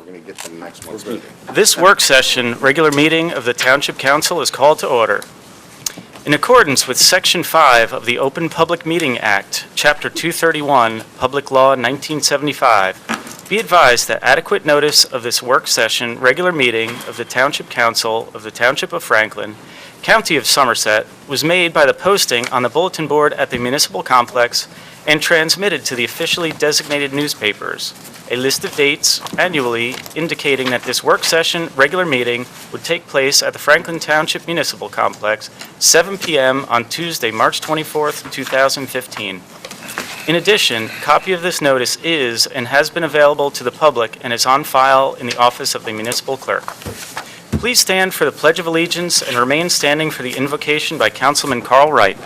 we're going to get to the next month's meeting. This work session, regular meeting of the Township Council is called to order. In accordance with Section 5 of the Open Public Meeting Act, Chapter 231, Public Law 1975, be advised that adequate notice of this work session, regular meeting of the Township Council of the Township of Franklin, County of Somerset, was made by the posting on the bulletin board at the municipal complex and transmitted to the officially designated newspapers. A list of dates annually indicating that this work session regular meeting would take place at the Franklin Township Municipal Complex, 7 p.m. on Tuesday, March 24th, 2015. In addition, a copy of this notice is and has been available to the public and is on file in the office of the municipal clerk. Please stand for the Pledge of Allegiance and remain standing for the invocation by Councilman Carl Wright.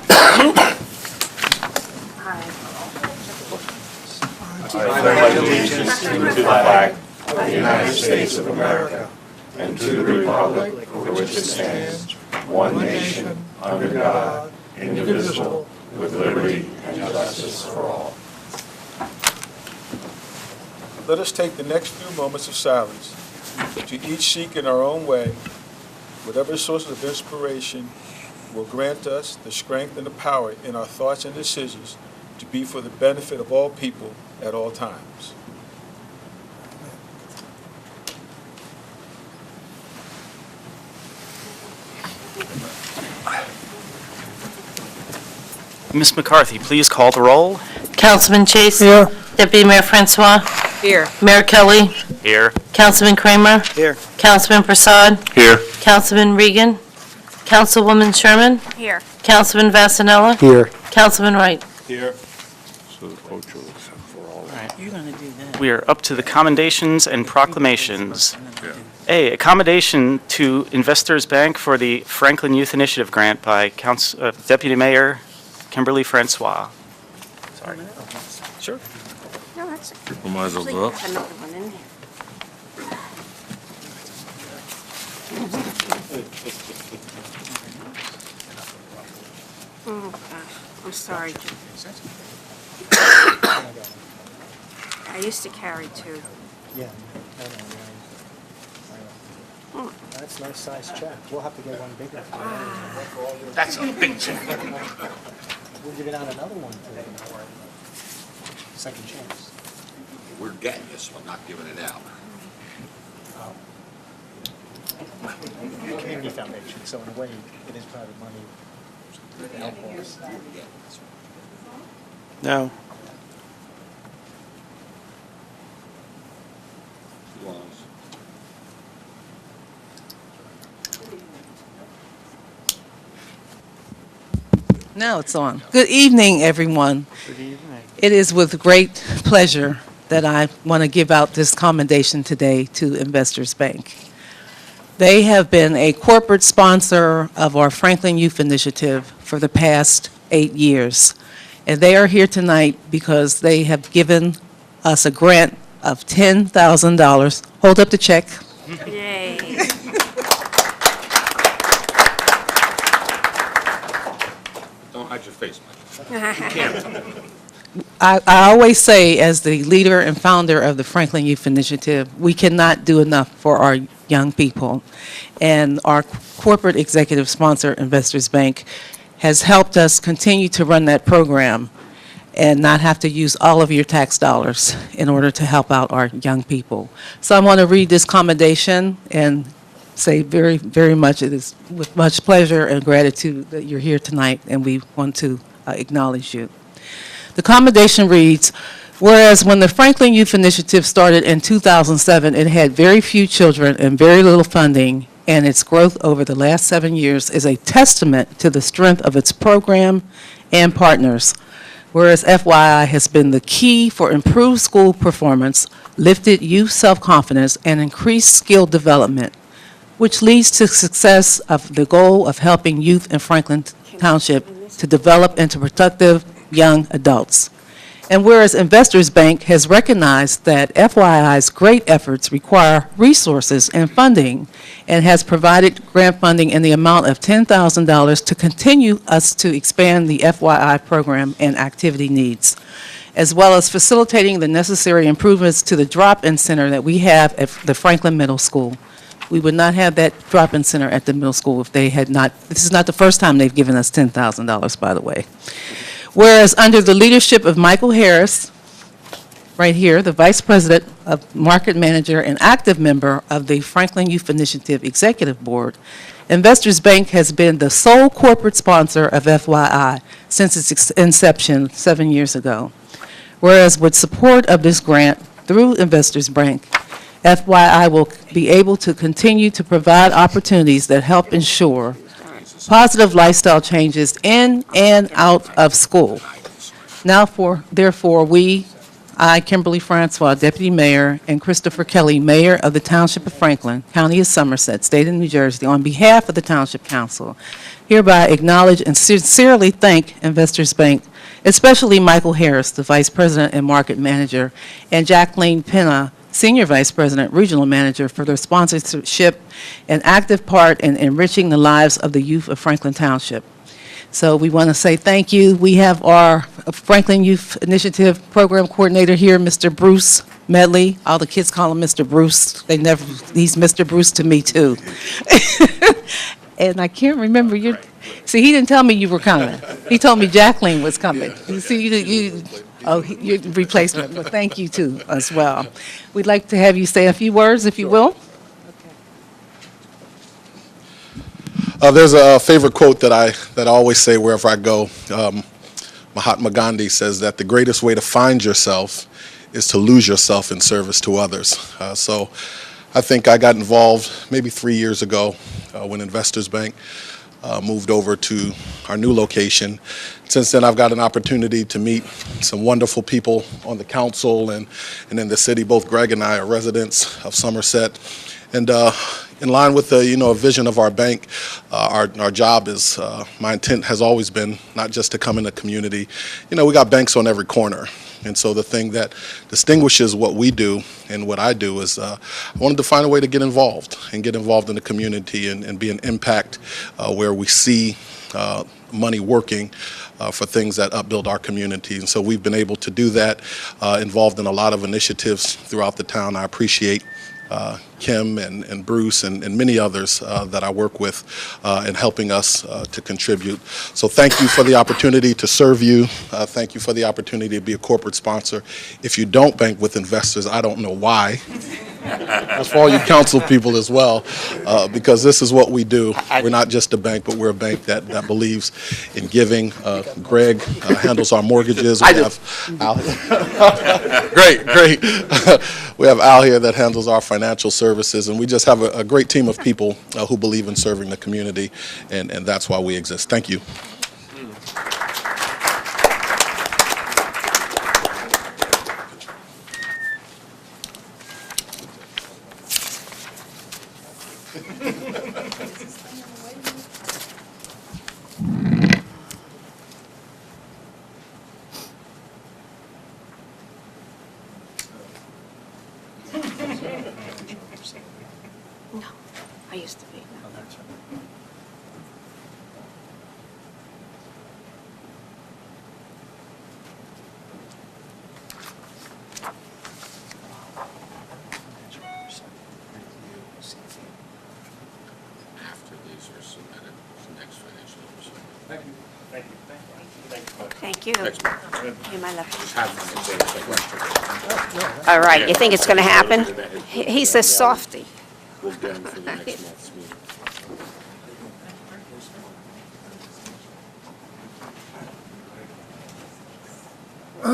I pledge allegiance to the flag of the United States of America and to the republic for which it stands, one nation, under God, indivisible, with liberty and justice for all. Let us take the next few moments of silence to each seek in our own way whatever sources of inspiration will grant us the strength and the power in our thoughts and decisions to be for the benefit of all people at all times. Ms. McCarthy, please call the roll. Councilman Chase. Here. Deputy Mayor Francois. Here. Mayor Kelly. Here. Councilman Kramer. Here. Councilman Prasad. Here. Councilman Regan. Councilwoman Sherman. Here. Councilman Vasanella. Here. Councilman Wright. Here. You're going to do that. We are up to the commendations and proclamations. A, accommodation to Investors Bank for the Franklin Youth Initiative Grant by Deputy Mayor Kimberly Francois. Sorry. Sure. No, that's People might as well actually go up. another one in there. Oh, gosh, I'm sorry, Jim. I used to carry two. Yeah. That's a nice size check. We'll have to get one bigger. That's a big check. We're giving out another one today. Second chance. We're getting this one, not giving it out. Community foundation, so in a way, it is private money to help us. No. Now it's on. Good evening, everyone. Good evening. It is with great pleasure that I want to give out this commendation today to Investors Bank. They have been a corporate sponsor of our Franklin Youth Initiative for the past 8 years. And they are here tonight because they have given us a grant of $10,000. Hold up the check. Yay. Don't hide your face, Mike. I always say, as the leader and founder of the Franklin Youth Initiative, we cannot do enough for our young people. And our corporate executive sponsor, Investors Bank, has helped us continue to run that program and not have to use all of your tax dollars in order to help out our young people. So I want to read this commendation and say very, very much, it is with much pleasure and gratitude that you're here tonight, and we want to acknowledge you. The commendation reads, whereas when the Franklin Youth Initiative started in 2007, it had very few children and very little funding, and its growth over the last 7 years is a testament to the strength of its program and partners. Whereas FYI has been the key for improved school performance, lifted youth self-confidence, and increased skill development, which leads to success of the goal of helping youth in Franklin Township to develop into productive young adults. And whereas Investors Bank has recognized that FYI's great efforts require resources and funding and has provided grant funding in the amount of $10,000 to continue us to expand the FYI program and activity needs. as well as facilitating the necessary improvements to the drop-in center that we have at the Franklin Middle School. We would not have that drop-in center at the middle school if they had not, this is not the first time they've given us $10,000, by the way. Whereas under the leadership of Michael Harris, right here, the Vice President of Market Manager and active member of the Franklin Youth Initiative Executive Board, Investors Bank has been the sole corporate sponsor of FYI since its inception 7 years ago. Whereas with support of this grant through Investors Bank, FYI will be able to continue to provide opportunities that help ensure positive lifestyle changes in and out of school. Now, therefore, I, Kimberly Francois, Deputy Mayor, and Christopher Kelly, Mayor of the Township of Franklin, County of Somerset, State of New Jersey, on behalf of the Township Council, hereby acknowledge and sincerely thank Investors Bank, especially Michael Harris, the Vice President and Market Manager, and Jacqueline Pena, Senior Vice President, Regional Manager, for their sponsorship and active part in enriching the lives of the youth of Franklin Township. So we want to say thank you. We have our Franklin Youth Initiative Program Coordinator here, Mr. Bruce Medley. All the kids call him Mr. Bruce. He's Mr. Bruce to me, too. And I can't remember your, see, he didn't tell me you were coming. He told me Jacqueline was coming. You see, your replacement. Well, thank you, too, as well. We'd like to have you say a few words, if you will. There's a favorite quote that I always say wherever I go. Mahatma Gandhi says that the greatest way to find yourself is to lose yourself in service to others. So I think I got involved maybe 3 years ago when Investors Bank moved over to our new location. Since then, I've got an opportunity to meet some wonderful people on the council and in the city. Both Greg and I are residents of Somerset. And in line with the, a vision of our bank, our job is, my intent has always been not just to come in the community. We got banks on every corner. And so the thing that distinguishes what we do and what I do is I wanted to find a way to get involved in the community and be an impact where we see money working for things that upbuild our community. And so we've been able to do that, involved in a lot of initiatives throughout the town. I appreciate Kim and Bruce and many others that I work with in helping us to contribute. So thank you for the opportunity to serve you. Thank you for the opportunity to be a corporate sponsor. If you don't bank with investors, I don't know why. That's for all you council people as well, because this is what we do. We're not just a bank, but we're a bank that believes in giving. Greg handles our mortgages. We have Al. Great. We have Al here that handles our financial services, and we just have a great team of people who believe in serving the community, and that's why we exist. Thank you. No, I used to be. After these are submitted, the next financial year. Thank you. Next month. You're my left. Just have them and say it's a question. All right, you think it's going to happen? He's a softie. We'll get them for the next month's meeting. I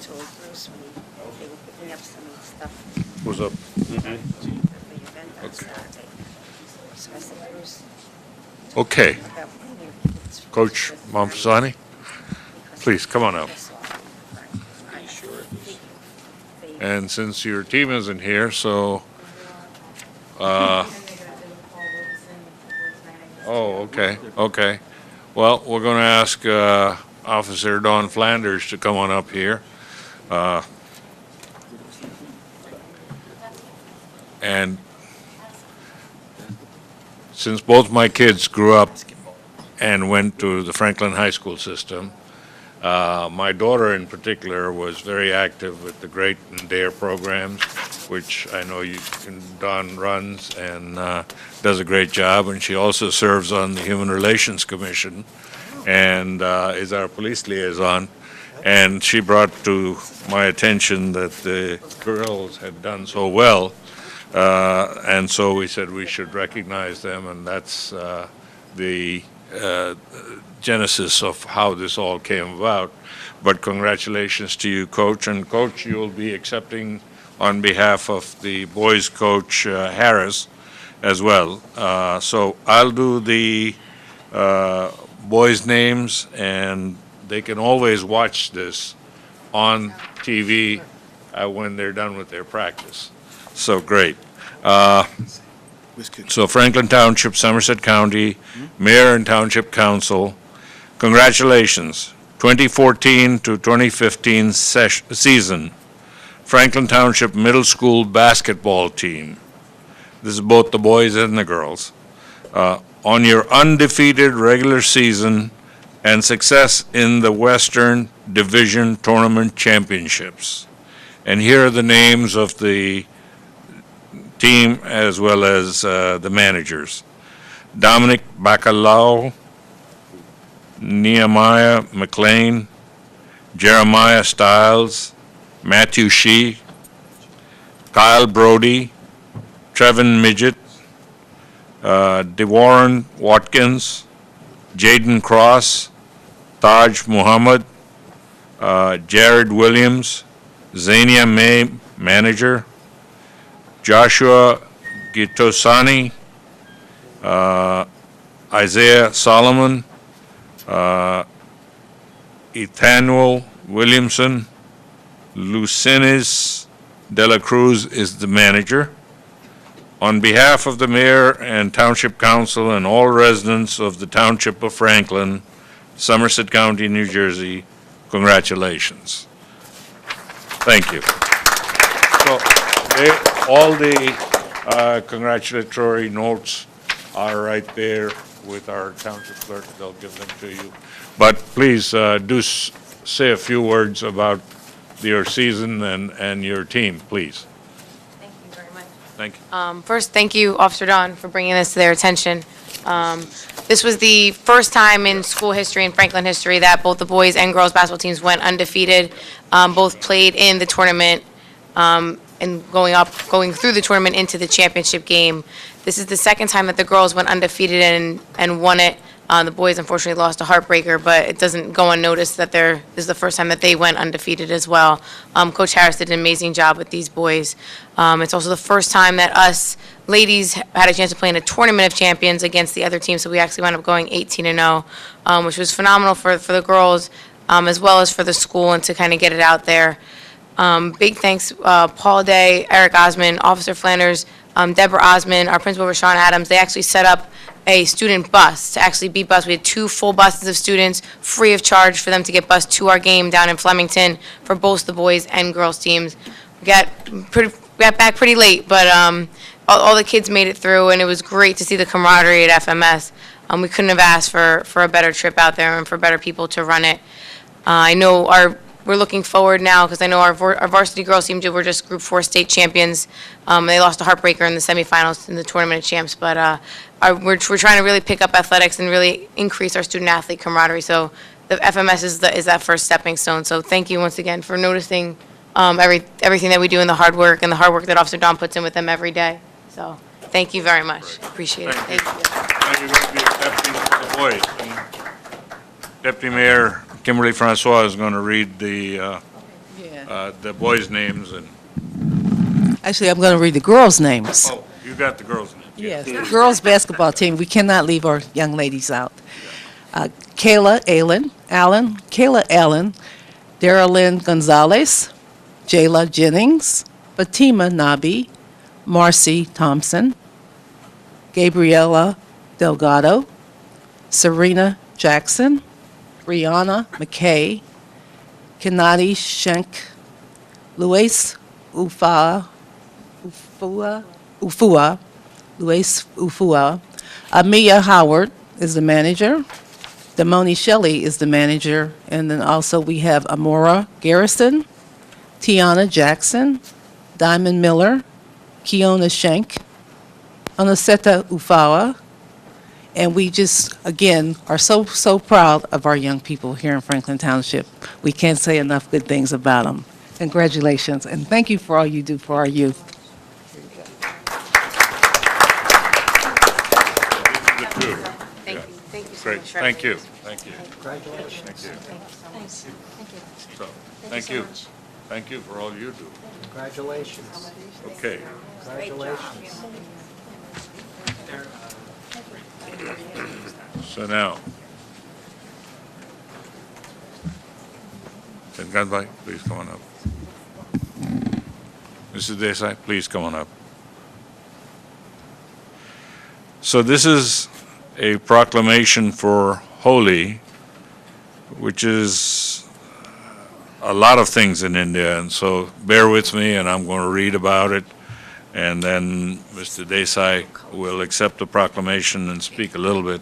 told Bruce when they were picking up some of the stuff What's up? for your event on Saturday. So I said, Bruce, Okay, about when you- it's- Coach Monfusani, please, come on up. And since your team isn't here, so, oh, okay. Well, we're going to ask Officer Don Flanders to come on up here. And since both my kids grew up and went to the Franklin High School system. My daughter in particular was very active with the Great and Dare programs, which I know Dawn runs and does a great job. And she also serves on the Human Relations Commission and is our police liaison. And she brought to my attention that the girls had done so well. And so we said we should recognize them, and that's the genesis of how this all came about. But congratulations to you, Coach. And Coach, you'll be accepting on behalf of the boys' coach, Harris, as well. So I'll do the boys' names, and they can always watch this on TV when they're done with their practice. So great. So Franklin Township, Somerset County, Mayor and Township Council, congratulations. 2014 to 2015 season, Franklin Township Middle School basketball team. This is both the boys and the girls. On your undefeated regular season and success in the Western Division Tournament Championships. And here are the names of the team as well as the managers. Dominic Bacalao, Nehemiah McLean, Jeremiah Stiles, Matthew Shee, Kyle Brody, Trevin Midget, DeWarren Watkins, Jaden Cross, Taj Muhammad, Jared Williams, Zania May, manager, Joshua Gitosani, Isaiah Solomon, Ethanuel Williamson, Lucinis De La Cruz is the manager. On behalf of the Mayor and Township Council and all residents of the Township of Franklin, Somerset County, New Jersey, congratulations. Thank you. So all the congratulatory notes are right there with our Township Clerk. They'll give them to you. But please do say a few words about your season and your team, please. Thank you very much. Thank you. First, thank you, Officer Don, for bringing this to their attention. This was the first time in school history and Franklin history that both the boys and girls basketball teams went undefeated. Both played in the tournament and going through the tournament into the championship game. This is the second time that the girls went undefeated and won it. The boys unfortunately lost a heartbreaker, but it doesn't go unnoticed that this is the first time that they went undefeated as well. Coach Harris did an amazing job with these boys. It's also the first time that us ladies had a chance to play in a tournament of champions against the other team, so we actually wound up going 18-0, which was phenomenal for the girls as well as for the school and to kind of get it out there. Big thanks, Paul Day, Eric Osmond, Officer Flanders, Deborah Osmond, our principal, Rashawn Adams. They actually set up a student bus to actually be bused. We had 2 full buses of students, free of charge for them to get bused to our game down in Flemington for both the boys and girls teams. We got back pretty late, but all the kids made it through, and it was great to see the camaraderie at FMS. We couldn't have asked for a better trip out there and for better people to run it. I know we're looking forward now because I know our varsity girls team were just Group 4 state champions. They lost a heartbreaker in the semifinals in the Tournament of Champs, but we're trying to really pick up athletics and really increase our student-athlete camaraderie. So the FMS is that first stepping stone. So thank you once again for noticing everything that we do and the hard work that Officer Don puts in with them every day. So thank you very much. Appreciate it. Thank you. Now you're going to be accepting the boys. And Deputy Mayor Kimberly Francois is going to read the boys' names. And Actually, I'm going to read the girls' names. oh, you got the girls' names. Yes, the girls' basketball team. We cannot leave our young ladies out. Kayla Allen, Darylyn Gonzalez, Jayla Jennings, Fatima Nabi, Marcy Thompson, Gabriela Delgado, Serena Jackson, Brianna McKay, Kennedy Schenk, Luis Ufua, Luis Ufua, Amia Howard is the manager, Damoni Shelley is the manager, and then also we have Amora Garrison, Tiana Jackson, Diamond Miller, Kiona Shank, Anaseta Ufawa, and we just, again, are so proud of our young people here in Franklin Township. We can't say enough good things about them. Congratulations, and thank you for all you do for our youth. Thank you. Thank you so Great, much for thank you, everything. thank you. Congratulations. So, thank you. Thank you for all you do. Congratulations. Okay. Congratulations. So now, Ganbhai, please come on up. Mrs. Desai, please come on up. So this is a proclamation for Holi, which is a lot of things in India, and so bear with me, and I'm going to read about it, and then Mr. Desai will accept the proclamation and speak a little bit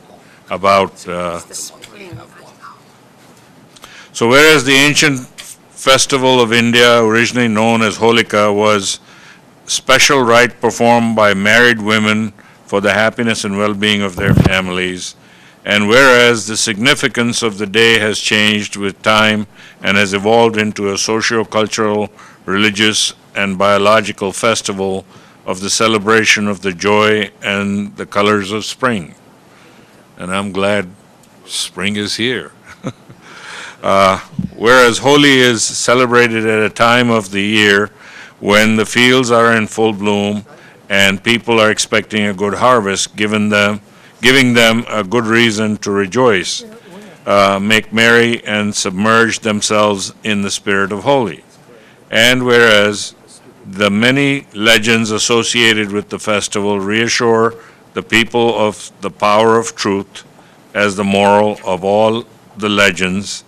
about. So whereas the ancient festival of India, originally known as Holika, was special rite performed by married women for the happiness and well-being of their families, and whereas the significance of the day has changed with time and has evolved into a socio-cultural, religious, and biological festival of the celebration of the joy and the colors of spring. And I'm glad spring is here. Whereas Holi is celebrated at a time of the year when the fields are in full bloom and people are expecting a good harvest, giving them a good reason to rejoice, make merry, and submerge themselves in the spirit of Holi. And whereas the many legends associated with the festival reassure the people of the power of truth as the moral of all the legends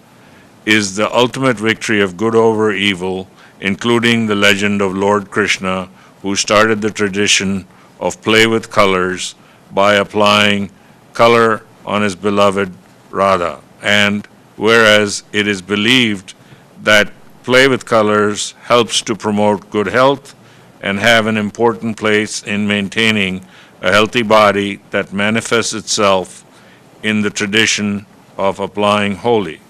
is the ultimate victory of good over evil, including the legend of Lord Krishna, who started the tradition of play with colors by applying color on his beloved Radha. And whereas it is believed that play with colors helps to promote good health and have an important place in maintaining a healthy body that manifests itself in the tradition of applying Holi,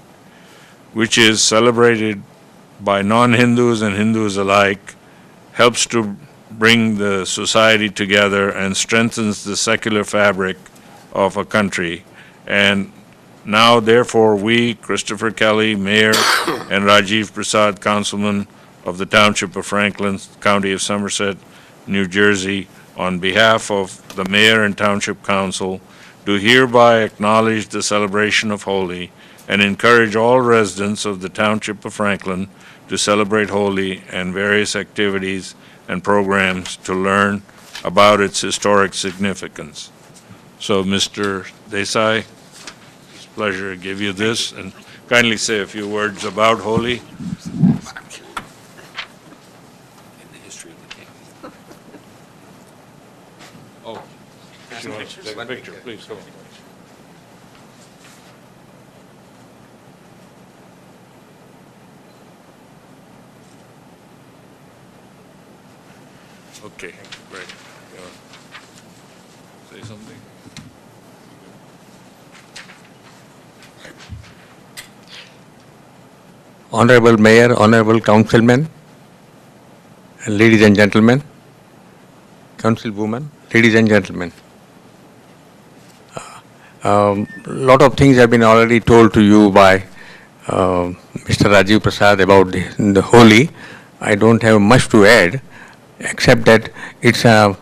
which is celebrated by non-Hindus and Hindus alike, helps to bring the society together and strengthens the secular fabric of a country. And now, therefore, we, Christopher Kelly, Mayor, and Rajiv Prasad, Councilman of the Township of Franklin, County of Somerset, New Jersey, on behalf of the Mayor and Township Council, do hereby acknowledge the celebration of Holi and encourage all residents of the Township of Franklin to celebrate Holi and various activities and programs to learn about its historic significance. So, Mr. Desai, it's a pleasure to give you this, and kindly say a few words about Holi. In the history of the king. Oh, if you want to take a picture, please, come on. Okay, great. You want to say something? Honorable Mayor, Honorable Councilmen, ladies and gentlemen, Councilwoman, ladies and gentlemen. Lot of things have been already told to you by Mr. Rajiv Prasad about the Holi. I don't have much to add, except that it's a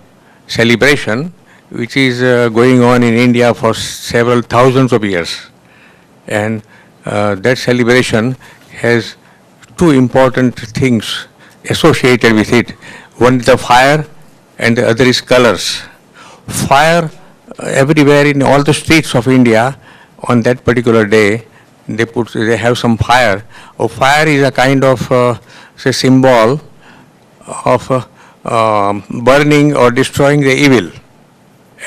celebration which is going on in India for several thousands of years. And that celebration has two important things associated with it. One is the fire and the other is colors. Fire everywhere in all the streets of India on that particular day, they have some fire. Fire is a kind of say symbol of burning or destroying the evil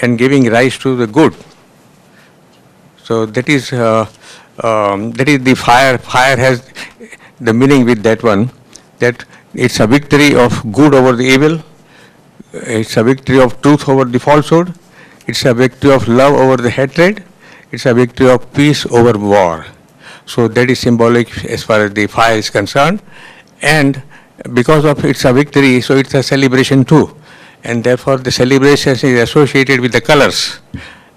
and giving rise to the good. So that is the fire. Fire has the meaning with that one, that it's a victory of good over the evil. It's a victory of truth over the falsehood. It's a victory of love over the hatred. It's a victory of peace over war. So that is symbolic as far as the fire is concerned. And because of it's a victory, so it's a celebration too. And therefore the celebration is associated with the colors.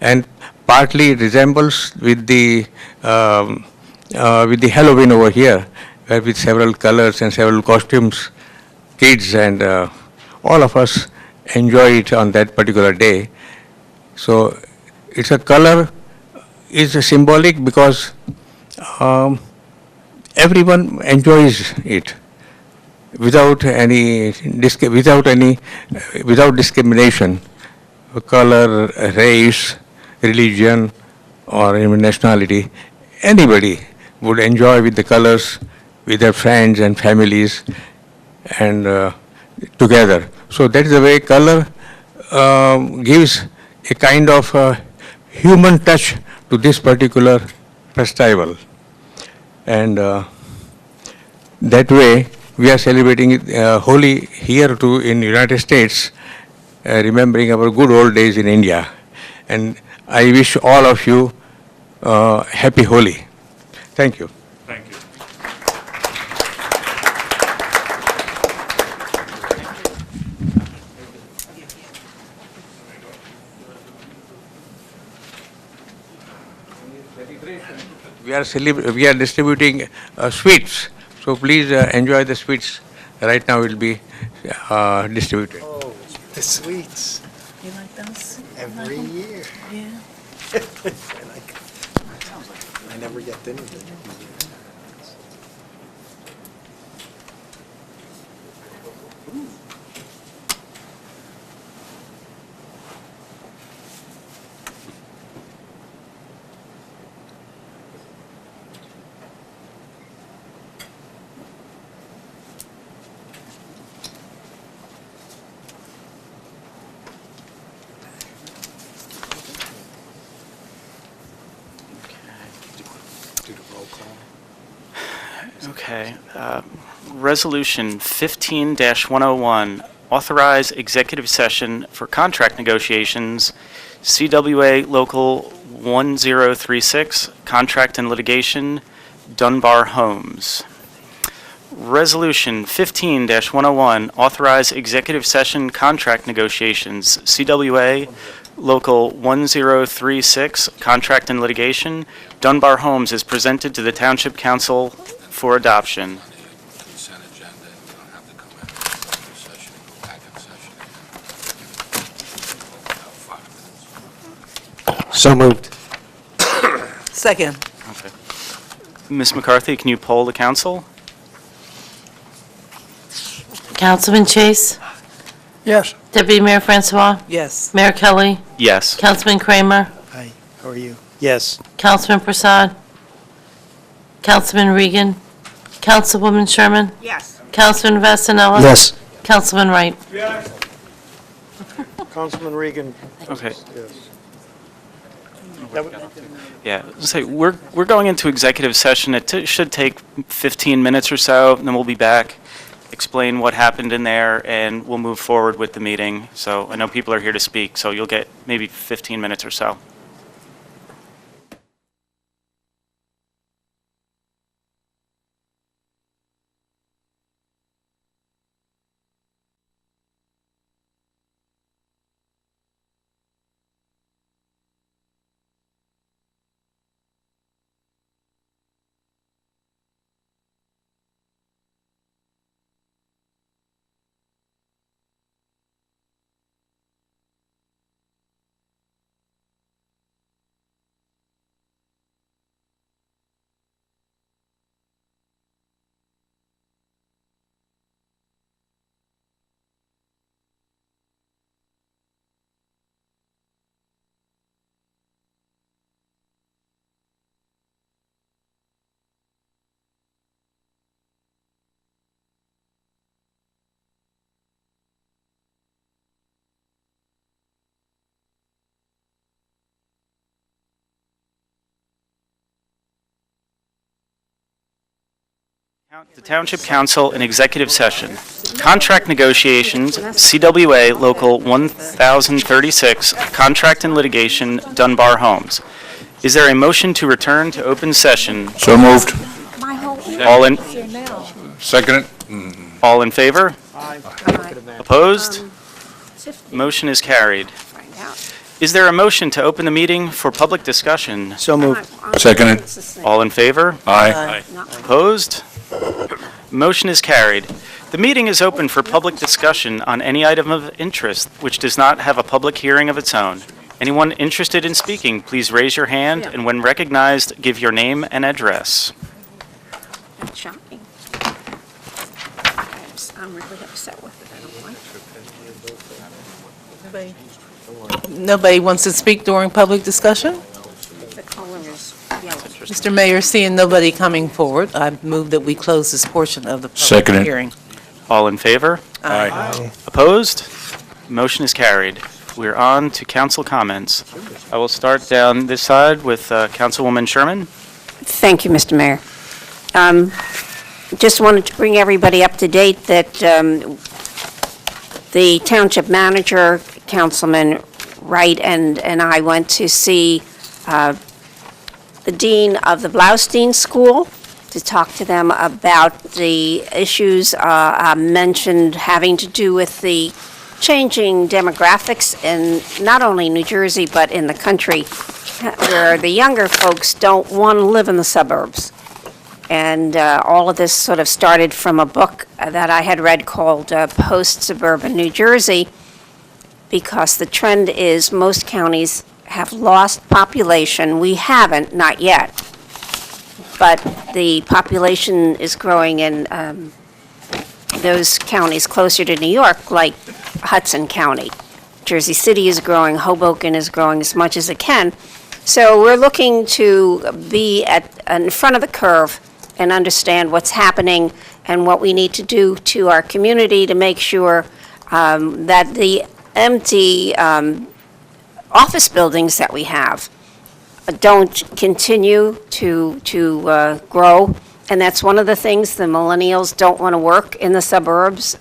And partly it resembles with the Halloween over here, where with several colors and several costumes, kids and all of us enjoy it on that particular day. So it's a color is a symbolic because everyone enjoys it without any without discrimination, color, race, religion, or even nationality. Anybody would enjoy with the colors, with their friends and families, and together. So that is the way color gives a kind of human touch to this particular festival. And that way we are celebrating Holi here too in United States, remembering our good old days in India. And I wish all of you happy Holi. Thank you. Thank you. We are distributing sweets, so please enjoy the sweets. Right now will be distributed. Oh, the sweets. You like those? Every year. Yeah. I never get dinner. Do the roll call. Okay. Resolution 15-101, authorize executive session for contract negotiations, CWA Local 1036, contract and litigation, Dunbar Homes. Resolution 15-101, authorize executive session contract negotiations, CWA Local 1036, contract and litigation, Dunbar Homes is presented to the Township Council for adoption. On the consent agenda, you don't have to come out of executive session and go back in session again. About 5 minutes. So moved. Second. Okay. Ms. McCarthy, can you poll the council? Councilman Chase? Yes. Deputy Mayor Francois? Yes. Mayor Kelly? Yes. Councilman Kramer? Hi, how are you? Yes. Councilman Prasad? Councilman Regan? Councilwoman Sherman? Yes. Councilman Vasanella? Yes. Councilman Wright? Councilman Regan. Okay. Yes. Yeah, so we're going into executive session. It should take 15 minutes or so, and then we'll be back, explain what happened in there, and we'll move forward with the meeting. So I know people are here to speak, so you'll get maybe 15 minutes or so. The Township Council in executive session. Contract negotiations, CWA Local 1036, contract and litigation, Dunbar Homes. Is there a motion to return to open session? So moved. All in, Second it? all in favor? Opposed? Motion is carried. Is there a motion to open the meeting for public discussion? So moved. Second it? All in favor? Aye. Opposed? Motion is carried. The meeting is open for public discussion on any item of interest which does not have a public hearing of its own. Anyone interested in speaking, please raise your hand, and when recognized, give your name and address. That's shocking. I'm really upset with it. I don't like it. Nobody wants to speak during public discussion? The color is yellow. Mr. Mayor, seeing nobody coming forward, I move that we close this portion of the Second public it. hearing. All in favor? Aye. Opposed? Motion is carried. We're on to council comments. I will start down this side with Councilwoman Sherman. Thank you, Mr. Mayor. Just wanted to bring everybody up to date that the township manager, Councilman Wright, and I went to see the dean of the Blaustein School to talk to them about the issues mentioned having to do with the changing demographics in not only New Jersey but in the country, where the younger folks don't want to live in the suburbs. And all of this sort of started from a book that I had read called Post-Suburban New Jersey, because the trend is most counties have lost population. We haven't, not yet. But the population is growing in those counties closer to New York, like Hudson County. Jersey City is growing, Hoboken is growing as much as it can. So we're looking to be in front of the curve and understand what's happening and what we need to do to our community to make sure that the empty office buildings that we have don't continue to grow. And that's one of the things, the millennials don't want to work in the suburbs.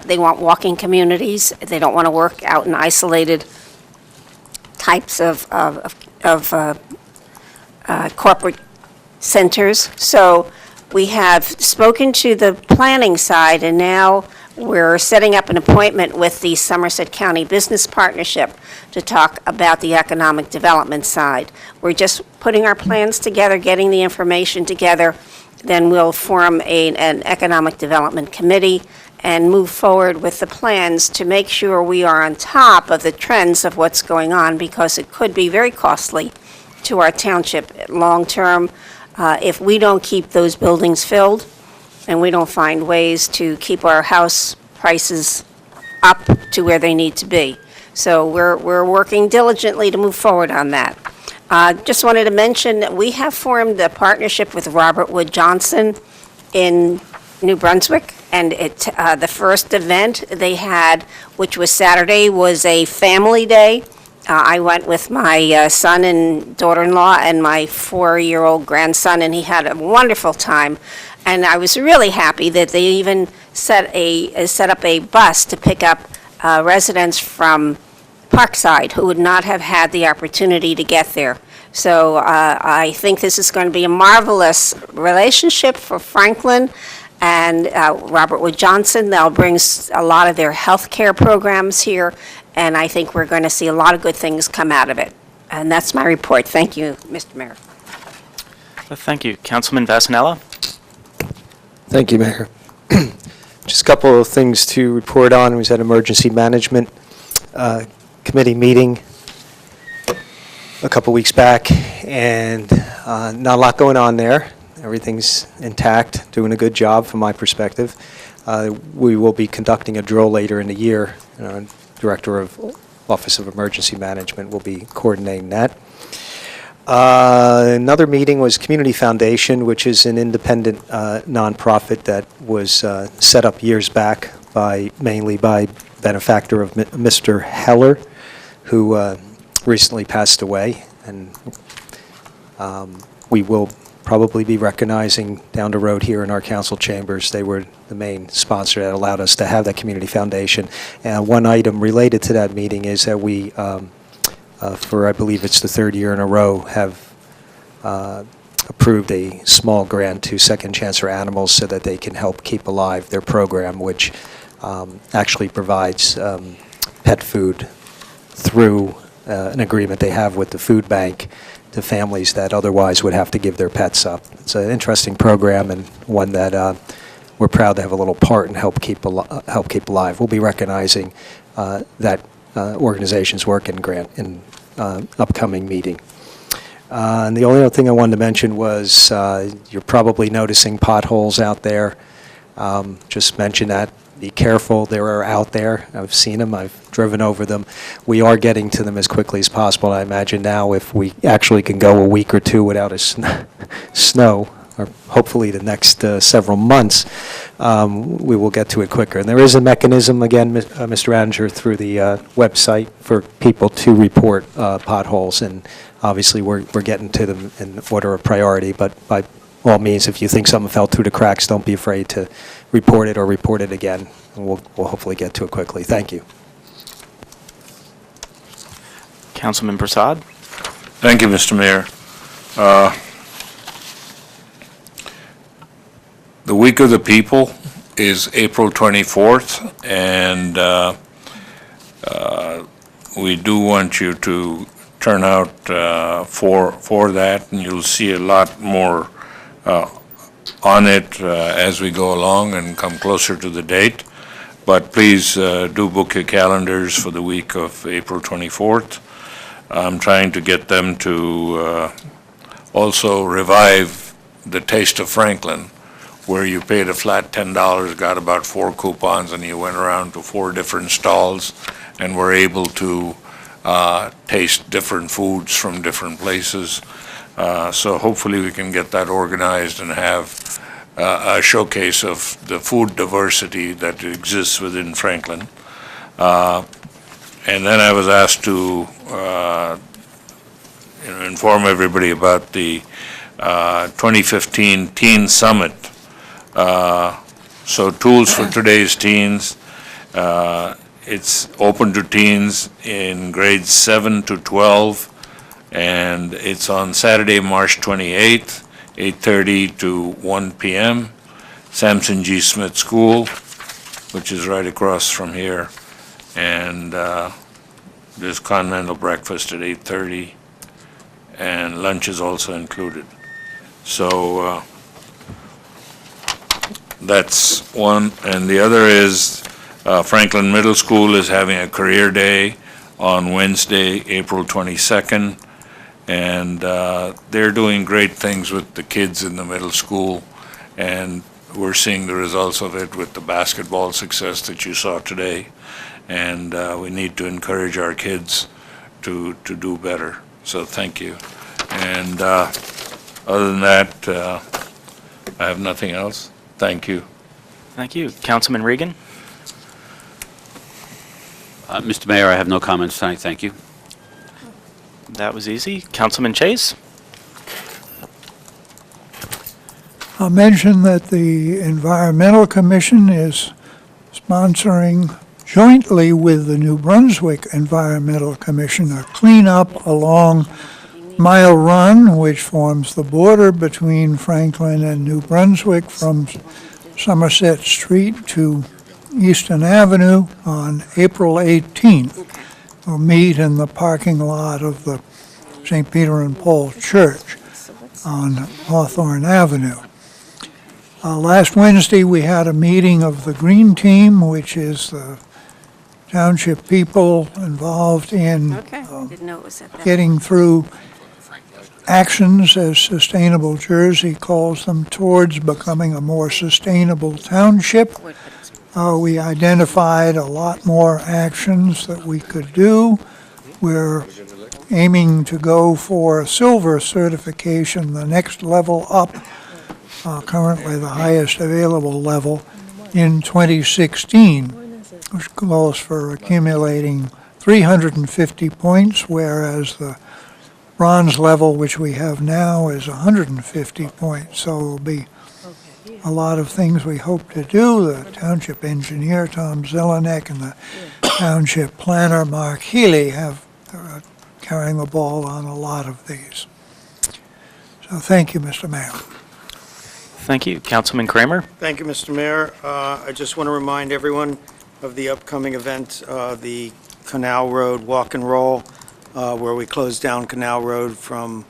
They want walking communities. They don't want to work out in isolated types of corporate centers. So we have spoken to the planning side, and now we're setting up an appointment with the Somerset County Business Partnership to talk about the economic development side. We're just putting our plans together, getting the information together, then we'll form an economic development committee and move forward with the plans to make sure we are on top of the trends of what's going on, because it could be very costly to our township long-term if we don't keep those buildings filled and we don't find ways to keep our house prices up to where they need to be. So we're working diligently to move forward on that. Just wanted to mention that we have formed a partnership with Robert Wood Johnson in New Brunswick, and the first event they had, which was Saturday, was a family day. I went with my son and daughter-in-law and my 4-year-old grandson, and he had a wonderful time. And I was really happy that they even set up a bus to pick up residents from Parkside who would not have had the opportunity to get there. So I think this is going to be a marvelous relationship for Franklin and Robert Wood Johnson. They'll bring a lot of their health care programs here, and I think we're going to see a lot of good things come out of it. And that's my report. Thank you, Mr. Mayor. Thank you. Councilman Vasanella? Thank you, Mayor. Just a couple of things to report on. We was at Emergency Management Committee meeting a couple weeks back, and not a lot going on there. Everything's intact, doing a good job from my perspective. We will be conducting a drill later in the year. Director of Office of Emergency Management will be coordinating that. Another meeting was Community Foundation, which is an independent nonprofit that was set up years back mainly by benefactor of Mr. Heller, who recently passed away, and we will probably be recognizing down the road here in our council chambers. They were the main sponsor that allowed us to have that community foundation. And one item related to that meeting is that we, for I believe it's the third year in a row, have approved a small grant to Second Chance for Animals so that they can help keep alive their program, which actually provides pet food through an agreement they have with the food bank to families that otherwise would have to give their pets up. It's an interesting program and one that we're proud to have a little part and help keep alive. We'll be recognizing that organization's work and grant in upcoming meeting. And the only other thing I wanted to mention was you're probably noticing potholes out there. Just mention that. Be careful. They are out there. I've seen them. I've driven over them. We are getting to them as quickly as possible. And I imagine now if we actually can go a week or two without a snow, or hopefully the next several months, we will get to it quicker. And there is a mechanism, again, Mr. Manager, through the website for people to report potholes. And obviously we're getting to them in order of priority. But by all means, if you think something fell through the cracks, don't be afraid to report it or report it again, and we'll hopefully get to it quickly. Thank you. Councilman Prasad? Thank you, Mr. Mayor. The Week of the People is April 24th, and we do want you to turn out for that, and you'll see a lot more on it as we go along and come closer to the date. But please do book your calendars for the week of April 24th. I'm trying to get them to also revive the Taste of Franklin, where you paid a flat $10, got about 4 coupons, and you went around to 4 different stalls and were able to taste different foods from different places. So hopefully we can get that organized and have a showcase of the food diversity that exists within Franklin. And then I was asked to inform everybody about the 2015 Teen Summit. So tools for today's teens. It's open to teens in grades 7 to 12. And it's on Saturday, March 28th, 8:30 to 1 p.m., Sampson G. Smith School, which is right across from here. And there's continental breakfast at 8:30, and lunch is also included. So that's one. And the other is Franklin Middle School is having a career day on Wednesday, April 22nd. And they're doing great things with the kids in the middle school, and we're seeing the results of it with the basketball success that you saw today. And we need to encourage our kids to do better. So thank you. And other than that, I have nothing else. Thank you. Thank you. Councilman Regan? Mr. Mayor, I have no comments tonight. Thank you. That was easy. Councilman Chase? I'll mention that the Environmental Commission is sponsoring, jointly with the New Brunswick Environmental Commission, a cleanup along Mile Run, which forms the border between Franklin and New Brunswick from Somerset Street to Easton Avenue on April 18th. We'll meet in the parking lot of the St. Peter and Paul Church on Hawthorne Avenue. Last Wednesday, we had a meeting of the Green Team, which is the township people involved in getting through actions, as Sustainable Jersey calls them, towards becoming a more sustainable township. We identified a lot more actions that we could do. We're aiming to go for silver certification, the next level up, currently the highest available level, in 2016, which calls for accumulating 350 points, whereas the bronze level, which we have now, is 150 points. So there'll be a lot of things we hope to do. The township engineer, Tom Zelenek, and the township planner, Mark Healy, have carrying the ball on a lot of these. So thank you, Mr. Mayor. Thank you. Councilman Kramer? Thank you, Mr. Mayor. I just want to remind everyone of the upcoming event, the Canal Road Walk and Roll, where we close down Canal Road from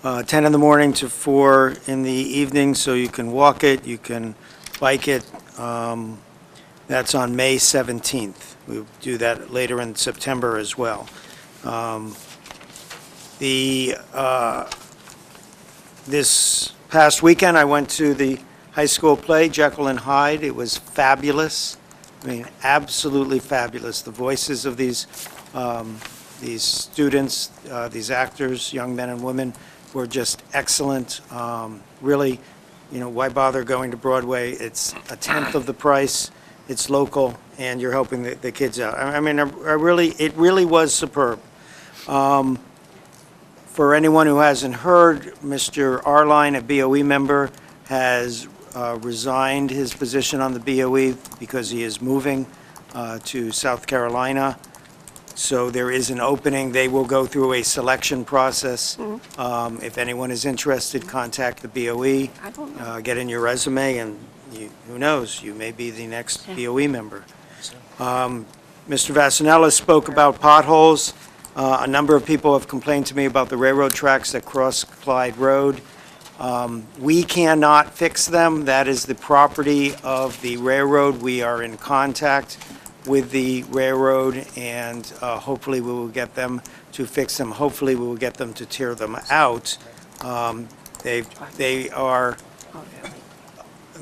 10 in the morning to 4 in the evening, so you can walk it, you can bike it. That's on May 17th. We'll do that later in September as well. This past weekend, I went to the high school play, Jekyll and Hyde. It was fabulous. I mean, absolutely fabulous. The voices of these students, these actors, young men and women, were just excellent. Really, why bother going to Broadway? It's a tenth of the price. It's local, and you're helping the kids out. I mean, it really was superb. For anyone who hasn't heard, Mr. Arline, a BOE member, has resigned his position on the BOE because he is moving to South Carolina. So there is an opening. They will go through a selection process. If anyone is interested, contact the BOE, get in your resume, and who knows, you may be the next BOE member. Mr. Vasanella spoke about potholes. A number of people have complained to me about the railroad tracks that cross Clyde Road. We cannot fix them. That is the property of the railroad. We are in contact with the railroad, and hopefully we will get them to fix them. Hopefully we will get them to tear them out. They are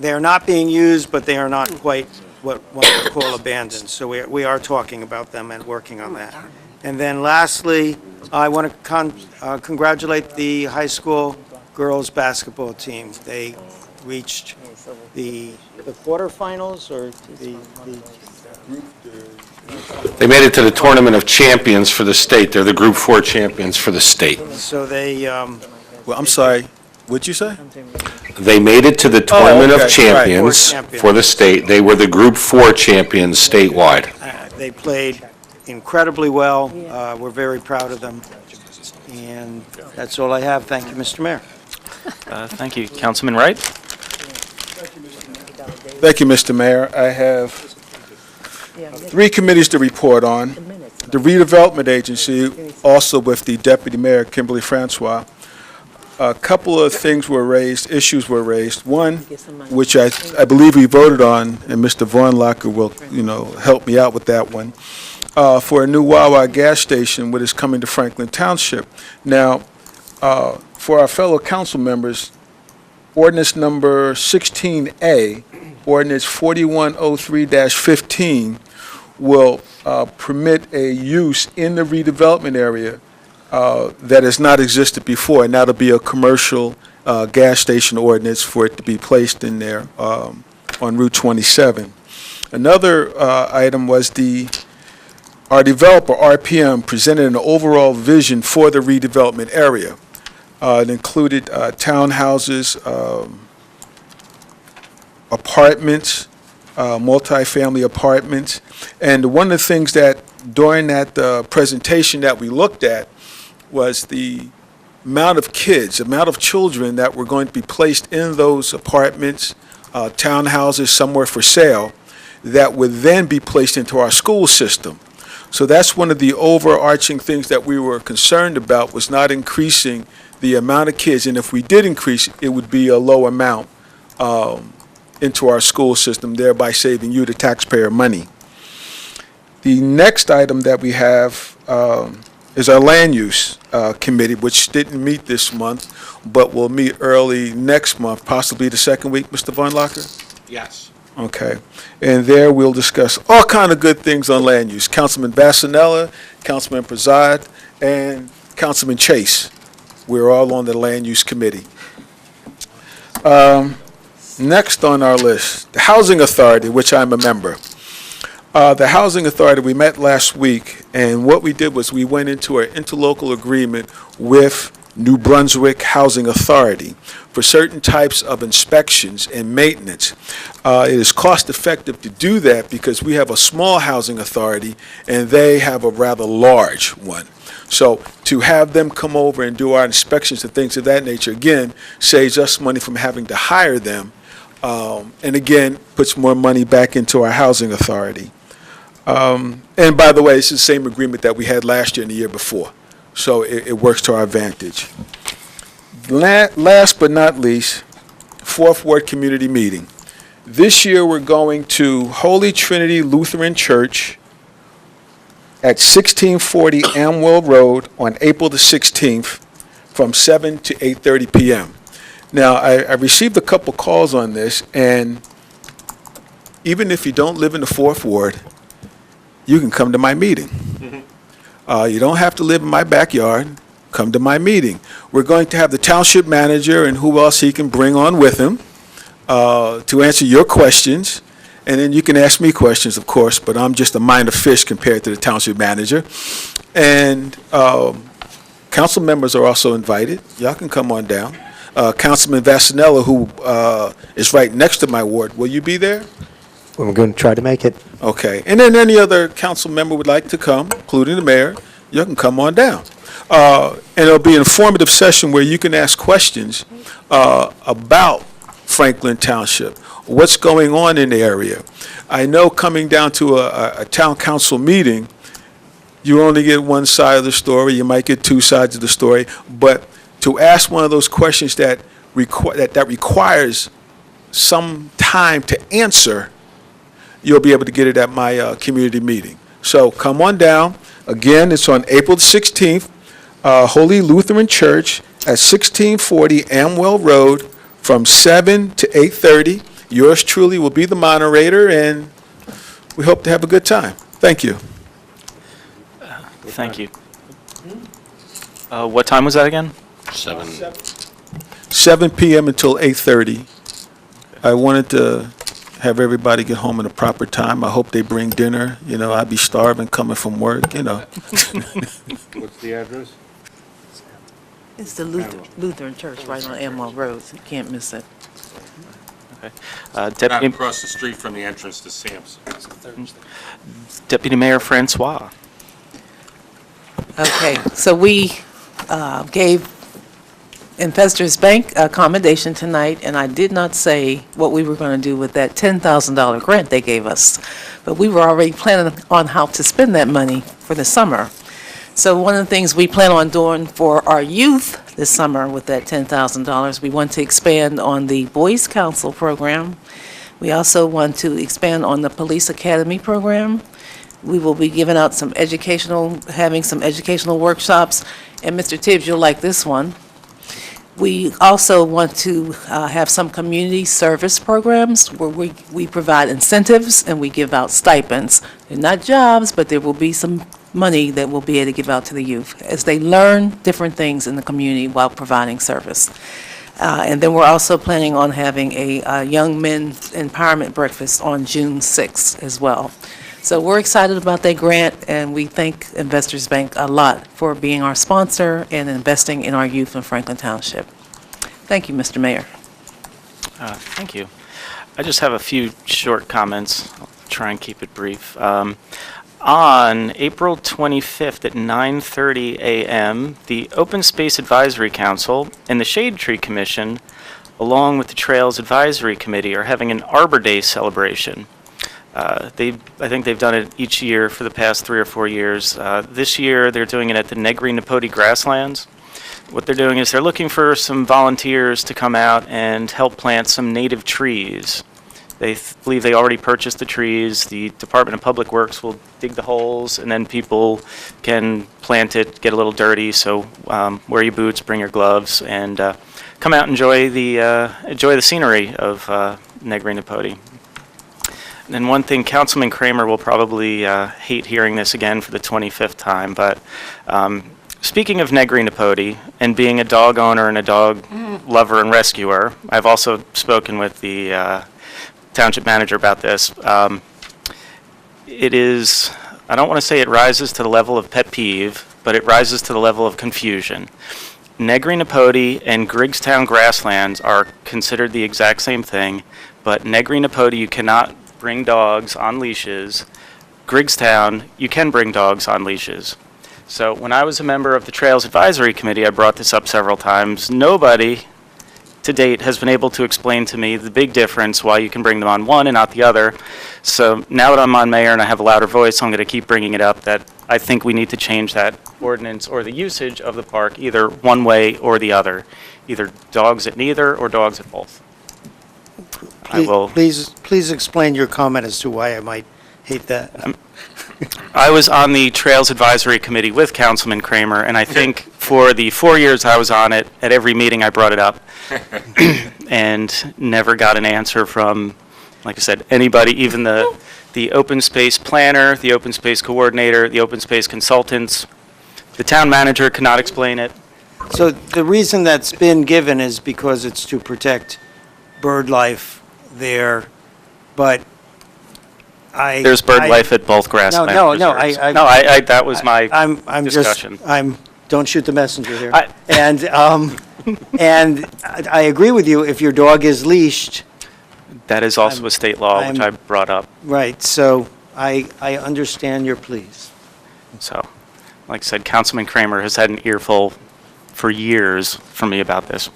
not being used, but they are not quite what one would call abandoned. So we are talking about them and working on that. And then lastly, I want to congratulate the high school girls basketball team. They reached the quarterfinals, or the They made it to the Tournament of Champions for the state. They're the Group 4 champions for the state. so they Well, I'm sorry, what'd you say? They made it to the Tournament okay, of Champions Champions. for the state. They were the Group 4 champions statewide. they played incredibly well. We're very proud of them. And that's all I have. Thank you, Mr. Mayor. Thank you. Councilman Wright? Thank you, Mr. Mayor. I have 3 committees to report on. The Redevelopment Agency, also with the Deputy Mayor, Kimberly Francois. A couple of things were raised, issues were raised. One, which I believe we voted on, and Mr. Vornlacher will, help me out with that one, for a new Wawa gas station, which is coming to Franklin Township. Now, for our fellow council members, ordinance number 16A, ordinance 4103-15, will permit a use in the redevelopment area that has not existed before, and that'll be a commercial gas station ordinance for it to be placed in there on Route 27. Another item was our developer, RPM, presented an overall vision for the redevelopment area. It included townhouses, apartments, multifamily apartments. And one of the things that during that presentation that we looked at was the amount of kids, amount of children that were going to be placed in those apartments, townhouses, somewhere for sale, that would then be placed into our school system. So that's one of the overarching things that we were concerned about, was not increasing the amount of kids. And if we did increase, it would be a low amount into our school system, thereby saving you, the taxpayer, money. The next item that we have is our land use committee, which didn't meet this month, but will meet early next month, possibly the second week, Mr. Vornlacher? Yes. Okay. And there we'll discuss all kind of good things on land use. Councilman Vasanella, Councilman Prasad, and Councilman Chase. We're all on the land use committee. Next on our list, the Housing Authority, which I'm a member. The Housing Authority, we met last week, and what we did was we went into an interlocal agreement with New Brunswick Housing Authority for certain types of inspections and maintenance. It is cost-effective to do that because we have a small housing authority and they have a rather large one. So to have them come over and do our inspections and things of that nature, again, saves us money from having to hire them, and again, puts more money back into our housing authority. And by the way, it's the same agreement that we had last year and the year before. So it works to our advantage. Last but not least, Fourth Ward Community Meeting. This year, we're going to Holy Trinity Lutheran Church at 1640 Amwell Road on April the 16th from 7 to 8:30 p.m. Now, I received a couple calls on this, and even if you don't live in the Fourth Ward, you can come to my meeting. You don't have to live in my backyard. Come to my meeting. We're going to have the township manager and who else he can bring on with him to answer your questions. And then you can ask me questions, of course, but I'm just a minor fish compared to the township manager. And council members are also invited. Y'all can come on down. Councilman Vassanella, who is right next to my ward, will you be there? We're going to try to make it. Okay. And then any other council member would like to come, including the mayor, you can come on down. And it'll be an informative session where you can ask questions about Franklin Township, what's going on in the area. I know coming down to a town council meeting, you only get one side of the story, you might get two sides of the story, but to ask one of those questions that requires some time to answer, you'll be able to get it at my community meeting. So come on down. Again, it's on April the 16th, Holy Lutheran Church at 1640 Amwell Road from 7 to 8:30. Yours truly will be the moderator, and we hope to have a good time. Thank you. Thank you. What time was that again? 7 p.m. until 8:30. I wanted to have everybody get home at a proper time. I hope they bring dinner. You know, I'd be starving coming from work, you know. What's the address? It's the Lutheran Church right on Amwell Road. You can't miss it. Okay. Not Deputy, across the street from the entrance to Sam's. Deputy Mayor Francois. Okay, so we gave Investors Bank accommodation tonight, and I did not say what we were going to do with that $10,000 grant they gave us, but we were already planning on how to spend that money for the summer. So one of the things we plan on doing for our youth this summer with that $10,000, we want to expand on the Boys Council program. We also want to expand on the Police Academy program. We will be giving out having some educational workshops, and Mr. Tibbs, you'll like this one. We also want to have some community service programs where we provide incentives and we give out stipends. They're not jobs, but there will be some money that we'll be able to give out to the youth as they learn different things in the community while providing service. And then we're also planning on having a young men's empowerment breakfast on June 6th as well. So we're excited about that grant, and we thank Investors Bank a lot for being our sponsor and investing in our youth in Franklin Township. Thank you, Mr. Mayor. Thank you. I just have a few short comments. I'll try and keep it brief. On April 25th at 9:30 a.m., the Open Space Advisory Council and the Shade Tree Commission, along with the Trails Advisory Committee, are having an Arbor Day celebration. I think they've done it each year for the past 3 or 4 years. This year, they're doing it at the Negri-Napodi Grasslands. What they're doing is they're looking for some volunteers to come out and help plant some native trees. They believe they already purchased the trees. The Department of Public Works will dig the holes, and then people can plant it, get a little dirty. So wear your boots, bring your gloves, and come out and enjoy the scenery of Negri-Napodi. And then one thing, Councilman Kramer will probably hate hearing this again for the 25th time, but speaking of Negri-Napodi and being a dog owner and a dog lover and rescuer, I've also spoken with the township manager about this. it is, I don't want to say it rises to the level of pet peeve, but it rises to the level of confusion. Negri Napodi and Griggstown grasslands are considered the exact same thing, but Negri Napodi, you cannot bring dogs on leashes. Griggstown, you can bring dogs on leashes. So when I was a member of the Trails Advisory Committee, I brought this up several times. Nobody to date has been able to explain to me the big difference why you can bring them on one and not the other. So now that I'm on mayor and I have a louder voice, I'm going to keep bringing it up that I think we need to change that ordinance or the usage of the park either one way or the other, either dogs at neither or dogs at both. I will. Please explain your comment as to why I might hate that. I was on the Trails Advisory Committee with Councilman Kramer, and I think for the 4 years I was on it, at every meeting I brought it up and never got an answer from, like I said, anybody, even the open space planner, the open space coordinator, the open space consultants. The town manager could not explain it. So the reason that's been given is because it's to protect bird life there, but There's bird life at both grassland reserves. That was my discussion. Don't shoot the messenger here. And I agree with you, if your dog is leashed. That is also a state law, which I brought up. Right, so I understand your pleas. So, like I said, Councilman Kramer has had an earful for years from me about this.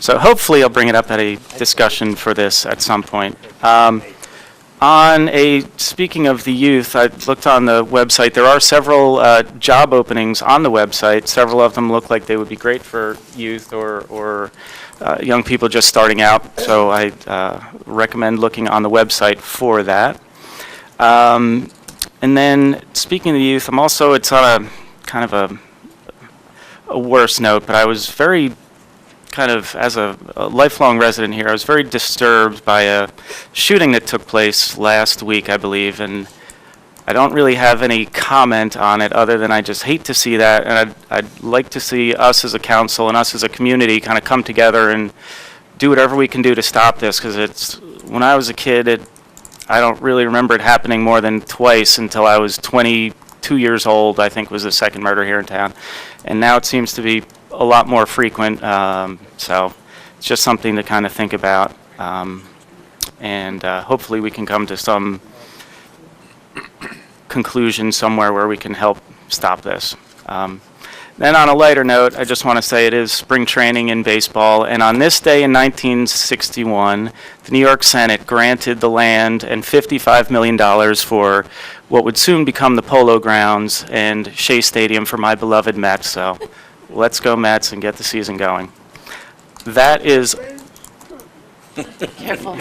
So hopefully I'll bring it up at a discussion for this at some point. Speaking of the youth, I looked on the website. There are several job openings on the website. Several of them look like they would be great for youth or young people just starting out. So I recommend looking on the website for that. And then speaking of the youth, it's on a kind of a worse note, but I was very as a lifelong resident here, I was very disturbed by a shooting that took place last week, I believe, and I don't really have any comment on it other than I just hate to see that, and I'd like to see us as a council and us as a community kind of come together and do whatever we can do to stop this, because when I was a kid, I don't really remember it happening more than twice until I was 22 years old, I think was the second murder here in town, and now it seems to be a lot more frequent, so it's just something to kind of think about, and hopefully we can come to some conclusion somewhere where we can help stop this. Then on a lighter note, I just want to say it is spring training in baseball, and on this day in 1961, the New York Senate granted the land and $55 million for what would soon become the Polo Grounds and Shea Stadium for my beloved Mets, so let's go Mets and get the season going. That is... Be careful.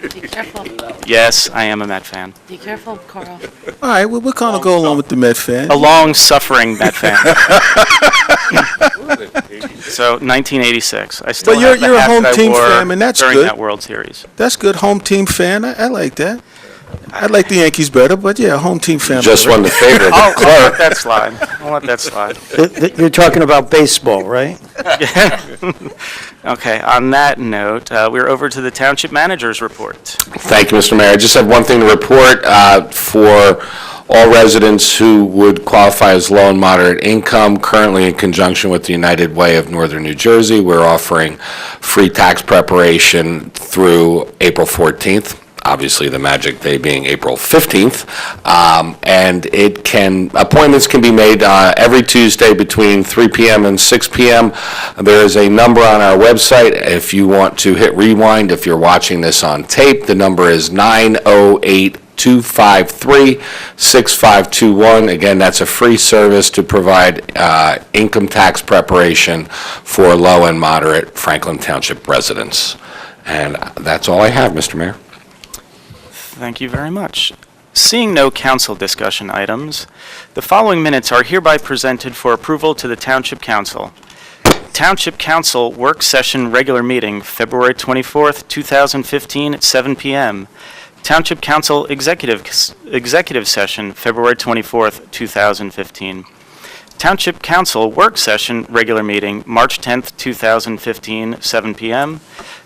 Be careful. Yes, I am a Met fan. Be careful, Carl. All right, well, we'll kind of go along with the Met fan. A long-suffering Met fan. So, 1986. I still have the you're a hat home that I team wore fan, and that's during good. that World Series. That's good, home team fan. I like that. I like the Yankees better, but yeah, home team fan. Just won the favorite. I'll let that slide. I'll let that slide. You're talking about baseball, right? Okay, on that note, we're over to the Township Manager's report. Thank you, Mr. Mayor. I just have one thing to report for all residents who would qualify as low and moderate income. Currently, in conjunction with the United Way of Northern New Jersey, we're offering free tax preparation through April 14th. Obviously, the magic day being April 15th, and appointments can be made every Tuesday between 3 p.m. and 6 p.m. There is a number on our website if you want to hit rewind. If you're watching this on tape, the number is 908-253-6521. Again, that's a free service to provide income tax preparation for low and moderate Franklin Township residents. And that's all I have, Mr. Mayor. Thank you very much. Seeing no council discussion items, the following minutes are hereby presented for approval to the Township Council. Township Council Work Session Regular Meeting, February 24th, 2015 at 7 p.m. Township Council Executive Session, February 24th, 2015. Township Council Work Session Regular Meeting, March 10th, 2015, 7 p.m.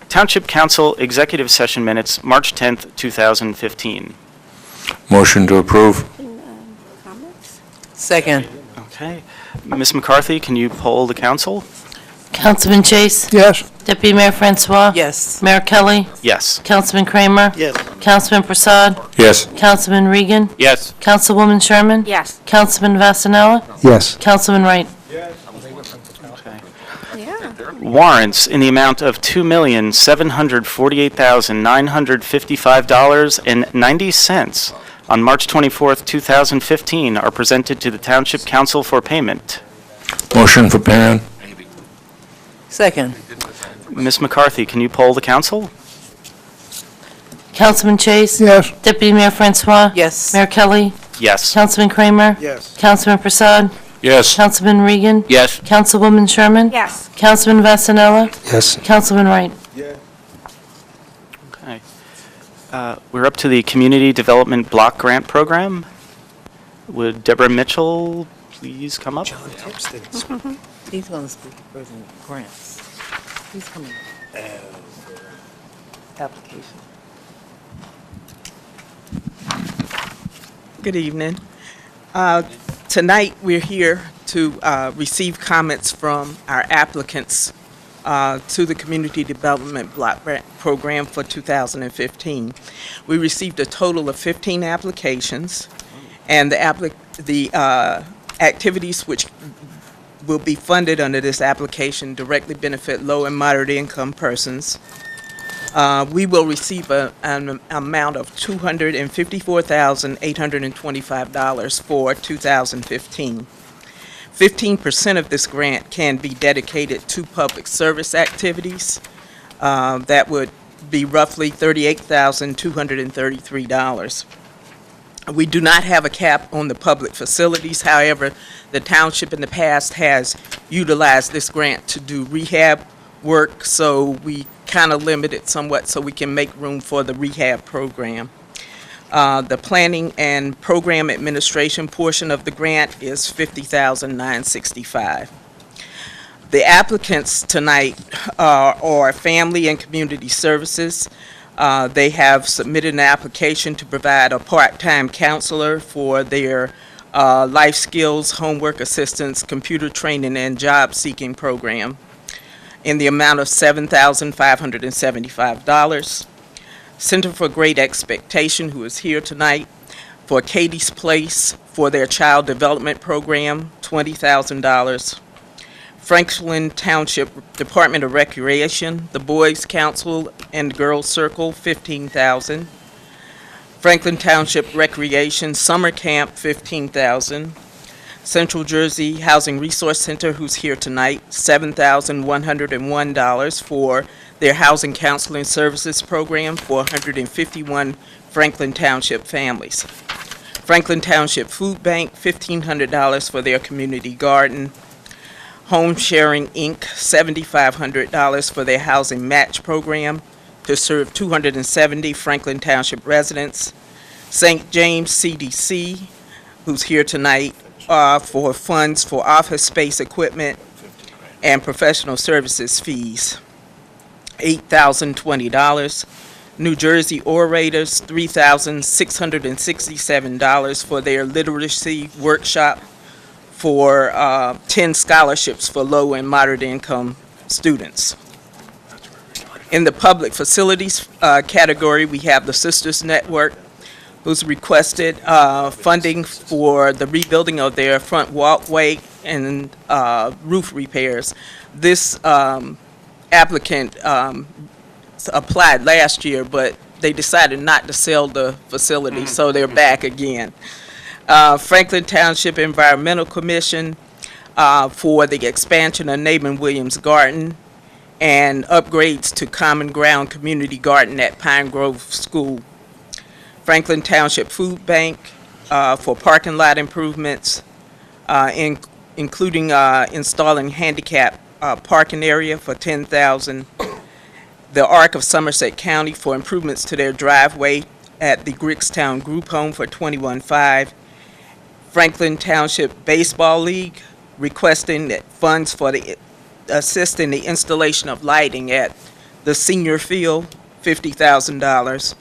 Township Council Executive Session Minutes, March 10th, 2015. Motion to approve. Comments? Second. Okay. Ms. McCarthy, can you poll the council? Councilman Chase? Yes. Deputy Mayor Francois? Yes. Mayor Kelly? Yes. Councilman Kramer? Yes. Councilman Prasad? Yes. Councilman Regan? Yes. Councilwoman Sherman? Yes. Councilman Vasanella? Yes. Councilman Wright? Okay. Yeah. Warrants in the amount of $2,748,955.90 on March 24th, 2015 are presented to the Township Council for payment. Motion for payment. Second. Ms. McCarthy, can you poll the council? Councilman Chase? Yes. Deputy Mayor Francois? Yes. Mayor Kelly? Yes. Councilman Kramer? Yes. Councilman Prasad? Yes. Councilman Regan? Yes. Councilwoman Sherman? Yes. Councilman Vasanella? Yes. Councilman Wright? Okay. We're up to the Community Development Block Grant Program. Would Deborah Mitchell please come up? He's going to speak for the grants. He's coming. Application. Good evening. Tonight, we're here to receive comments from our applicants to the Community Development Block Grant Program for 2015. We received a total of 15 applications, and the activities which will be funded under this application directly benefit low and moderate income persons. We will receive an amount of $254,825 for 2015. 15% of this grant can be dedicated to public service activities. That would be roughly $38,233. We do not have a cap on the public facilities. However, the township in the past has utilized this grant to do rehab work, so we kind of limit it somewhat so we can make room for the rehab program. The planning and program administration portion of the grant is $50,965. The applicants tonight are Family and Community Services. They have submitted an application to provide a part-time counselor for their life skills, homework assistance, computer training, and job-seeking program in the amount of $7,575. Center for Great Expectation, who is here tonight, for Katie's Place for their child development program, $20,000. Franklin Township Department of Recreation, the Boys Council and Girls Circle, $15,000. Franklin Township Recreation Summer Camp, $15,000. Central Jersey Housing Resource Center, who's here tonight, $7,101 for their Housing Counseling Services Program for 151 Franklin Township families. Franklin Township Food Bank, $1,500 for their community garden. Home Sharing, Inc., $7,500 for their housing match program to serve 270 Franklin Township residents. St. James CDC, who's here tonight, for funds for office space equipment and professional services fees, $8,020. New Jersey Orators, $3,667 for their literacy workshop for 10 scholarships for low and moderate income students. In the public facilities category, we have the Sisters Network, who's requested funding for the rebuilding of their front walkway and roof repairs. This applicant applied last year, but they decided not to sell the facility, so they're back again. Franklin Township Environmental Commission for the expansion of Naaman Williams Garden and upgrades to Common Ground Community Garden at Pine Grove School. Franklin Township Food Bank for parking lot improvements, including installing handicap parking area for $10,000. The Arc of Somerset County for improvements to their driveway at the Grickstown Group Home for $21,500. Franklin Township Baseball League requesting that funds for the assist in the installation of lighting at the senior field, $50,000.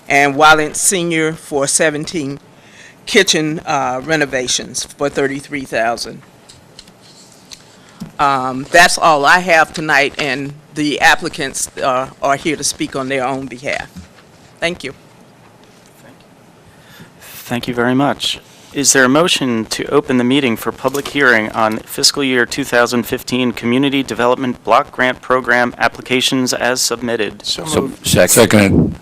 and Wallant Senior for 17 kitchen renovations for $33,000. That's all I have tonight, and the applicants are here to speak on their own behalf. Thank you. Thank you very much. Is there a motion to open the meeting for public hearing on fiscal year 2015 Community Development Block Grant Program applications as submitted? Second.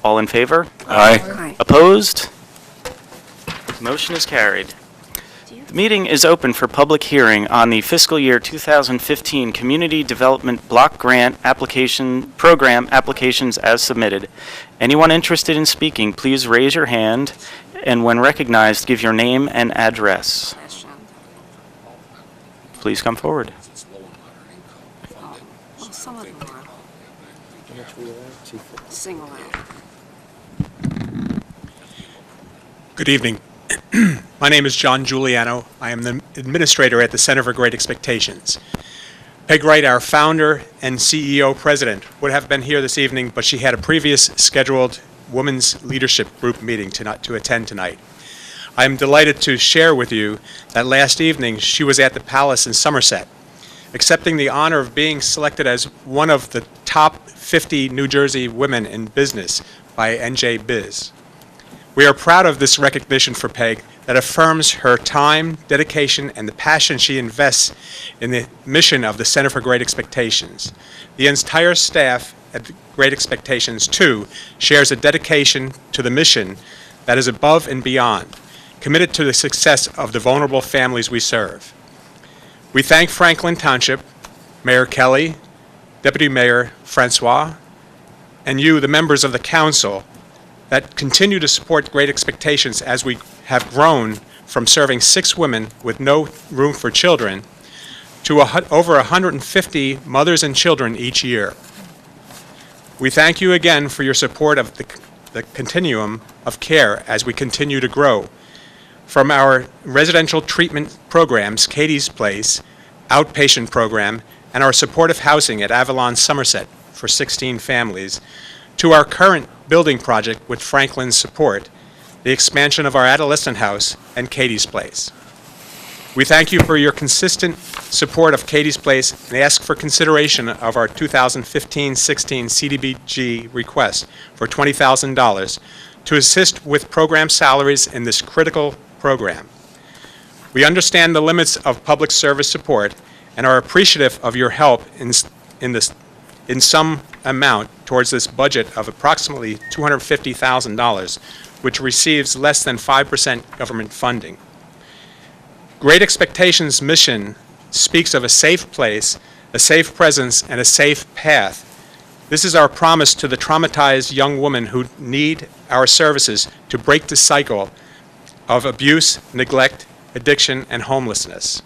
All in favor? Aye. Opposed? Motion is carried. The meeting is open for public hearing on the fiscal year 2015 Community Development Block Grant Program applications as submitted. Anyone interested in speaking, please raise your hand, and when recognized, give your name and address. Please come forward. Well, some of them are single out. Good evening. My name is John Giuliano. I am the administrator at the Center for Great Expectations. Peg Wright, our founder and CEO president, would have been here this evening, but she had a previous scheduled Women's Leadership Group meeting to attend tonight. I am delighted to share with you that last evening she was at the Palace in Somerset, accepting the honor of being selected as one of the top 50 New Jersey women in business by NJ Biz. We are proud of this recognition for Peg that affirms her time, dedication, and the passion she invests in the mission of the Center for Great Expectations. The entire staff at Great Expectations, too, shares a dedication to the mission that is above and beyond, committed to the success of the vulnerable families we serve. We thank Franklin Township, Mayor Kelly, Deputy Mayor Francois, and you, the members of the council, that continue to support Great Expectations as we have grown from serving 6 women with no room for children to over 150 mothers and children each year. We thank you again for your support of the continuum of care as we continue to grow. From our residential treatment programs, Katie's Place, outpatient program, and our supportive housing at Avalon Somerset for 16 families, to our current building project with Franklin's support, the expansion of our adolescent house and Katie's Place. We thank you for your consistent support of Katie's Place and ask for consideration of our 2015-16 CDBG request for $20,000 to assist with program salaries in this critical program. We understand the limits of public service support and are appreciative of your help in some amount towards this budget of approximately $250,000, which receives less than 5% government funding. Great Expectations' mission speaks of a safe place, a safe presence, and a safe path. This is our promise to the traumatized young women who need our services to break the cycle of abuse, neglect, addiction, and homelessness.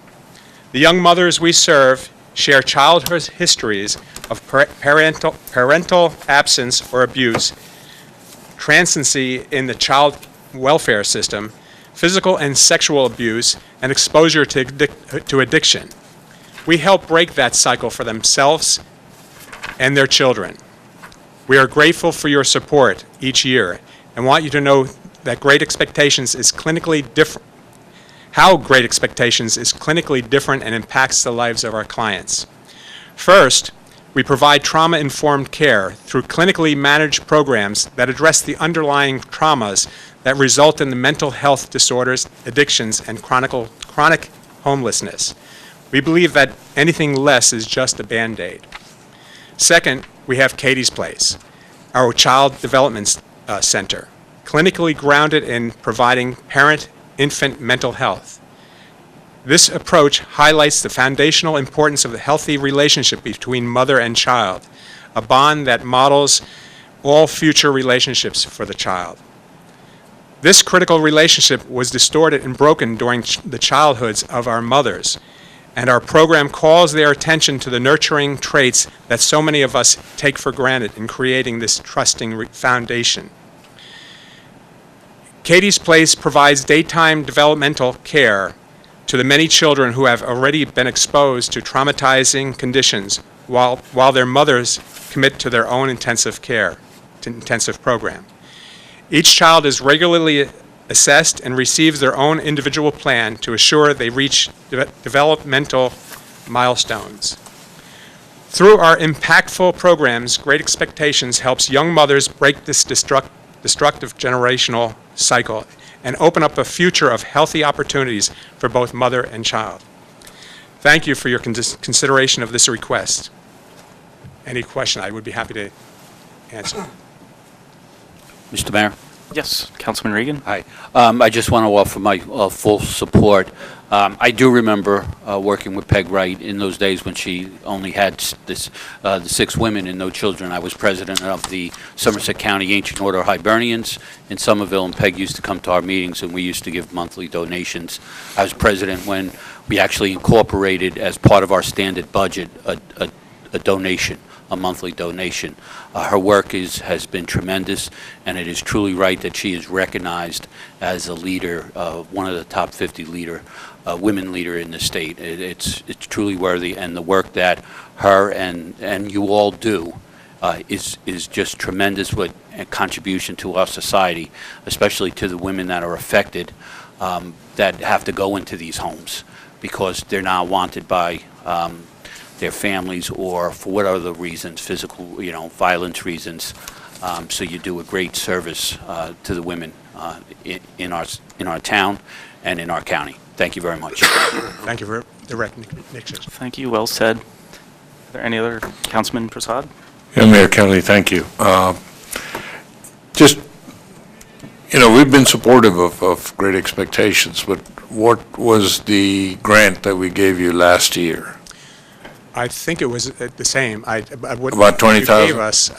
The young mothers we serve share childhood histories of parental absence or abuse, transiency in the child welfare system, physical and sexual abuse, and exposure to addiction. We help break that cycle for themselves and their children. We are grateful for your support each year and want you to know that Great Expectations is clinically different, how Great Expectations is clinically different and impacts the lives of our clients. First, we provide trauma-informed care through clinically managed programs that address the underlying traumas that result in the mental health disorders, addictions, and chronic homelessness. We believe that anything less is just a Band-Aid. Second, we have Katie's Place, our child development center, clinically grounded in providing parent-infant mental health. This approach highlights the foundational importance of the healthy relationship between mother and child, a bond that models all future relationships for the child. This critical relationship was distorted and broken during the childhoods of our mothers, and our program calls their attention to the nurturing traits that so many of us take for granted in creating this trusting foundation. Katie's Place provides daytime developmental care to the many children who have already been exposed to traumatizing conditions while their mothers commit to their own intensive program. Each child is regularly assessed and receives their own individual plan to assure they reach developmental milestones. Through our impactful programs, Great Expectations helps young mothers break this destructive generational cycle and open up a future of healthy opportunities for both mother and child. Thank you for your consideration of this request. Any question, I would be happy to answer. Mr. Mayor? Yes, Councilman Regan? Hi. I just want to offer my full support. I do remember working with Peg Wright in those days when she only had the 6 women and no children. I was president of the Somerset County Ancient Order of Hibernians in Somerville, and Peg used to come to our meetings, and we used to give monthly donations. I was president when we actually incorporated as part of our standard budget a donation, a monthly donation. Her work has been tremendous, and it is truly right that she is recognized as a leader, one of the top 50 women leader in the state. It's truly worthy, and the work that her and you all do is just tremendous with a contribution to our society, especially to the women that are affected, that have to go into these homes because they're not wanted by their families or for what other reasons, physical, violence reasons. So you do a great service to the women in our town and in our county. Thank you very much. Thank you for the recognition. Thank you, well said. Are there any other, Councilman Prasad? Yeah, Mayor Kelly, thank you. We've been supportive of Great Expectations, but what was the grant that we gave you last year? I think it was the same. What About 20,000? you gave us,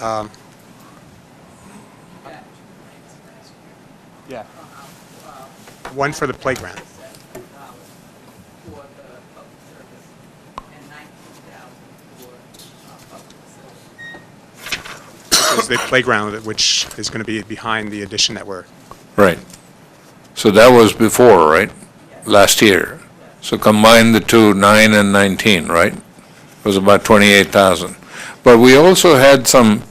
yeah. One for the playground. Which is the playground, which is going to be behind the addition that we're. Right. So that was before, right? Last year. So combine the two, 9 and 19, right? It was about 28,000. But we also had some,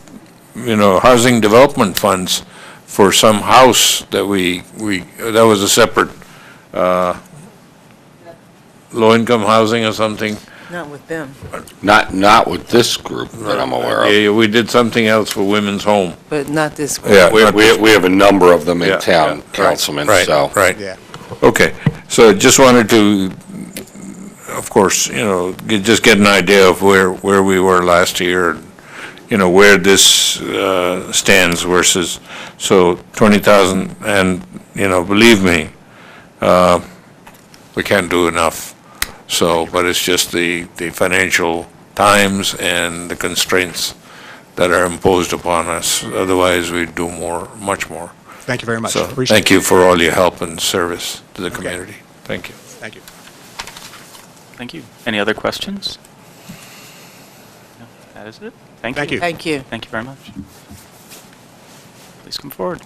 housing development funds for some house that that was a separate low-income housing or something. Not with them, Not with this group that I'm aware of. Yeah, we did something else for women's home. but not this group. Yeah, We have a number of them in Yeah, town, yeah, Councilman, right, so. right. Yeah. Okay, so just wanted to, of course, just get an idea of where we were last year, and, where this stands versus, so 20,000, and, believe me, we can't do enough. So, but it's just the financial times and the constraints that are imposed upon us. Otherwise, we'd do much more. Thank you very much. So, Appreciate thank you for all your help and service to the community. Thank you. Thank you. Thank you. Any other questions? No, that is it. Thank you. Thank you. Thank you. Thank you very much. Please come forward.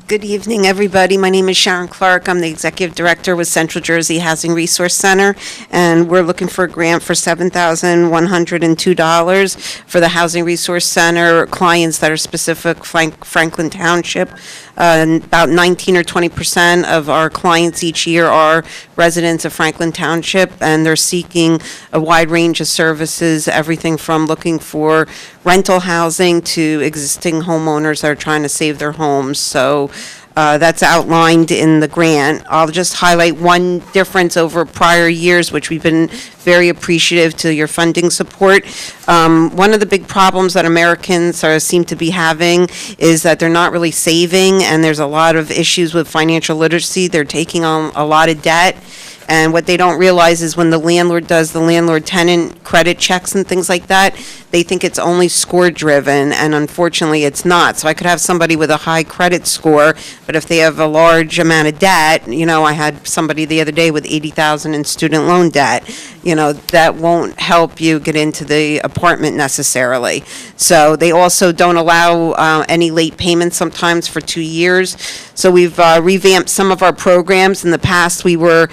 Good evening, everybody. My name is Sharon Clark. I'm the Executive Director with Central Jersey Housing Resource Center, and we're looking for a grant for $7,102 for the Housing Resource Center clients that are specific Franklin Township. About 19 or 20% of our clients each year are residents of Franklin Township, and they're seeking a wide range of services, everything from looking for rental housing to existing homeowners that are trying to save their homes. So that's outlined in the grant. I'll just highlight one difference over prior years, which we've been very appreciative to your funding support. One of the big problems that Americans seem to be having is that they're not really saving, and there's a lot of issues with financial literacy. They're taking on a lot of debt. And what they don't realize is when the landlord does the landlord-tenant credit checks and things like that, they think it's only score-driven, and unfortunately, it's not. So I could have somebody with a high credit score, but if they have a large amount of debt, I had somebody the other day with $80,000 in student loan debt, that won't help you get into the apartment necessarily. So they also don't allow any late payments sometimes for 2 years. So we've revamped some of our programs. In the past, we were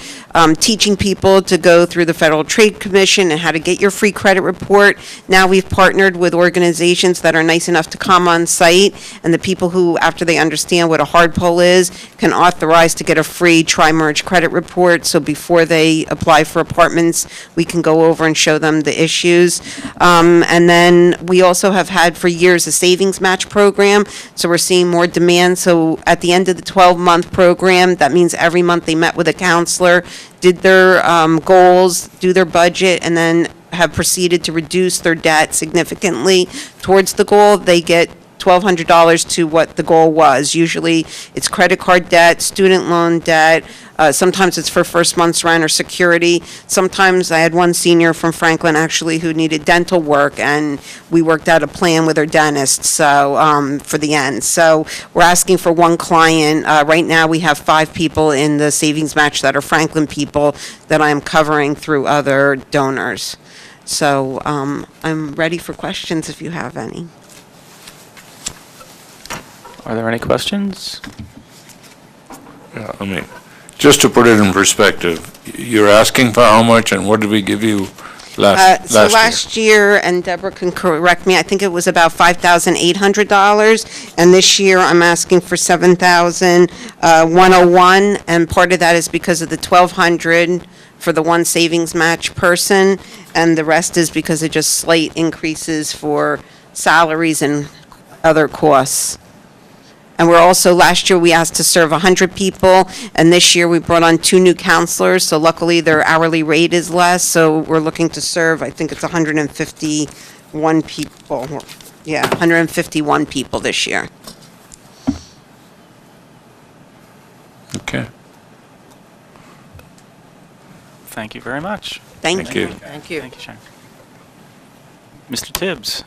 teaching people to go through the Federal Trade Commission and how to get your free credit report. Now we've partnered with organizations that are nice enough to come on site, and the people who, after they understand what a hard pull is, can authorize to get a free tri-merge credit report. So before they apply for apartments, we can go over and show them the issues. And then we also have had for years a savings match program. So we're seeing more demand. So at the end of the 12-month program, that means every month they met with a counselor, did their goals, do their budget, and then have proceeded to reduce their debt significantly towards the goal. They get $1,200 to what the goal was. Usually, it's credit card debt, student loan debt. Sometimes it's for first month's rent or security. Sometimes I had one senior from Franklin actually who needed dental work, and we worked out a plan with her dentist. So for the end, so we're asking for one client. Right now, we have 5 people in the savings match that are Franklin people that I am covering through other donors. So I'm ready for questions if you have any. Are there any questions? Yeah, I mean, just to put it in perspective, you're asking for how much, and what did we give you last So year? last year, and Deborah can correct me, I think it was about $5,800, and this year I'm asking for $7,101, and part of that is because of the $1,200 for the one savings match person, and the rest is because of just slight increases for salaries and other costs. And we're also, last year, we asked to serve 100 people, and this year we brought on 2 new counselors, so luckily their hourly rate is less, so we're looking to serve, I think it's 151 people. Yeah, 151 people this year. Okay. Thank you very much. Thank you. Thank you. Thank you, Sharon. Mr. Tibbs?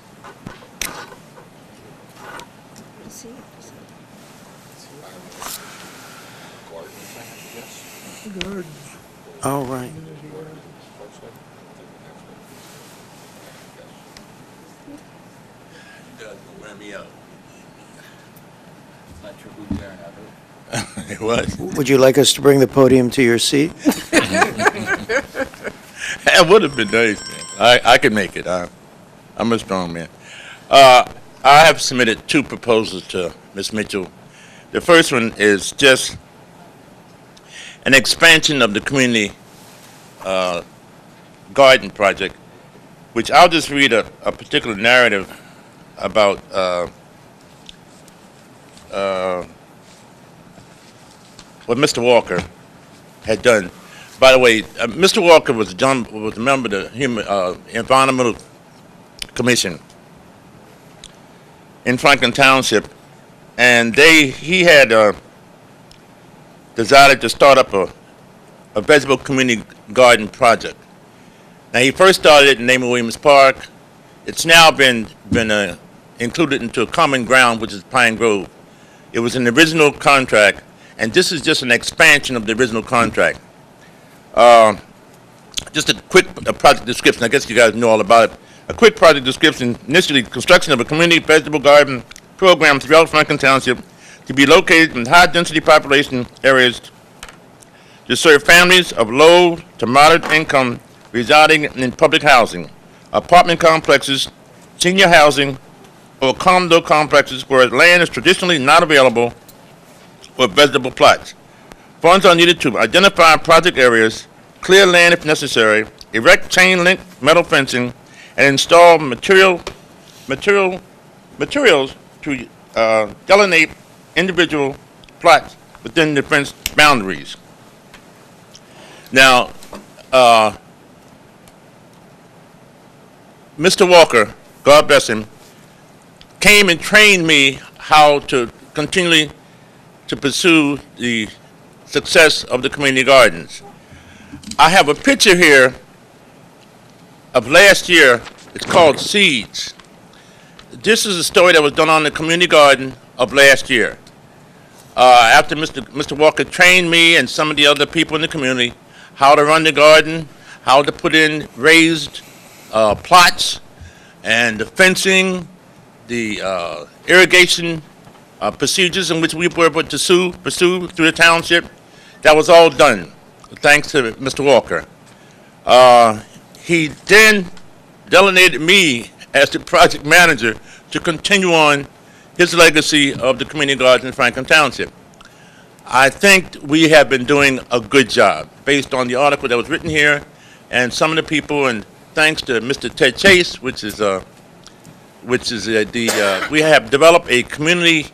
Oh, right. It was. Would you like us to bring the podium to your seat? That would have been nice, man. I could make it. I'm a strong man. I have submitted 2 proposals to Ms. Mitchell. The first one is just an expansion of the community garden project, which I'll just read a particular narrative about what Mr. Walker had done. By the way, Mr. Walker was a member of the Environmental Commission in Franklin Township, and he had decided to start up a vegetable community garden project. Now, he first started it in the name of Williams Park. It's now been included into a common ground, which is Pine Grove. It was an original contract, and this is just an expansion of the original contract. Just a quick project description. I guess you guys know all about it. A quick project description. Initially, construction of a community vegetable garden program throughout Franklin Township to be located in high-density population areas to serve families of low to moderate income residing in public housing, apartment complexes, senior housing, or condo complexes where land is traditionally not available for vegetable plots. Funds are needed to identify project areas, clear land if necessary, erect chain link metal fencing, and install materials to delineate individual plots within the fenced boundaries. Now, Mr. Walker, God bless him, came and trained me how to continually to pursue the success of the community gardens. I have a picture here of last year. It's called Seeds. This is a story that was done on the community garden of last year. After Mr. Walker trained me and some of the other people in the community how to run the garden, how to put in raised plots, and the fencing, the irrigation procedures in which we were able to pursue through the township. That was all done. thanks to Mr. Walker. He then delegated me as the project manager to continue on his legacy of the community garden in Franklin Township. I think we have been doing a good job based on the article that was written here and some of the people, and thanks to Mr. Ted Chase, we have developed a community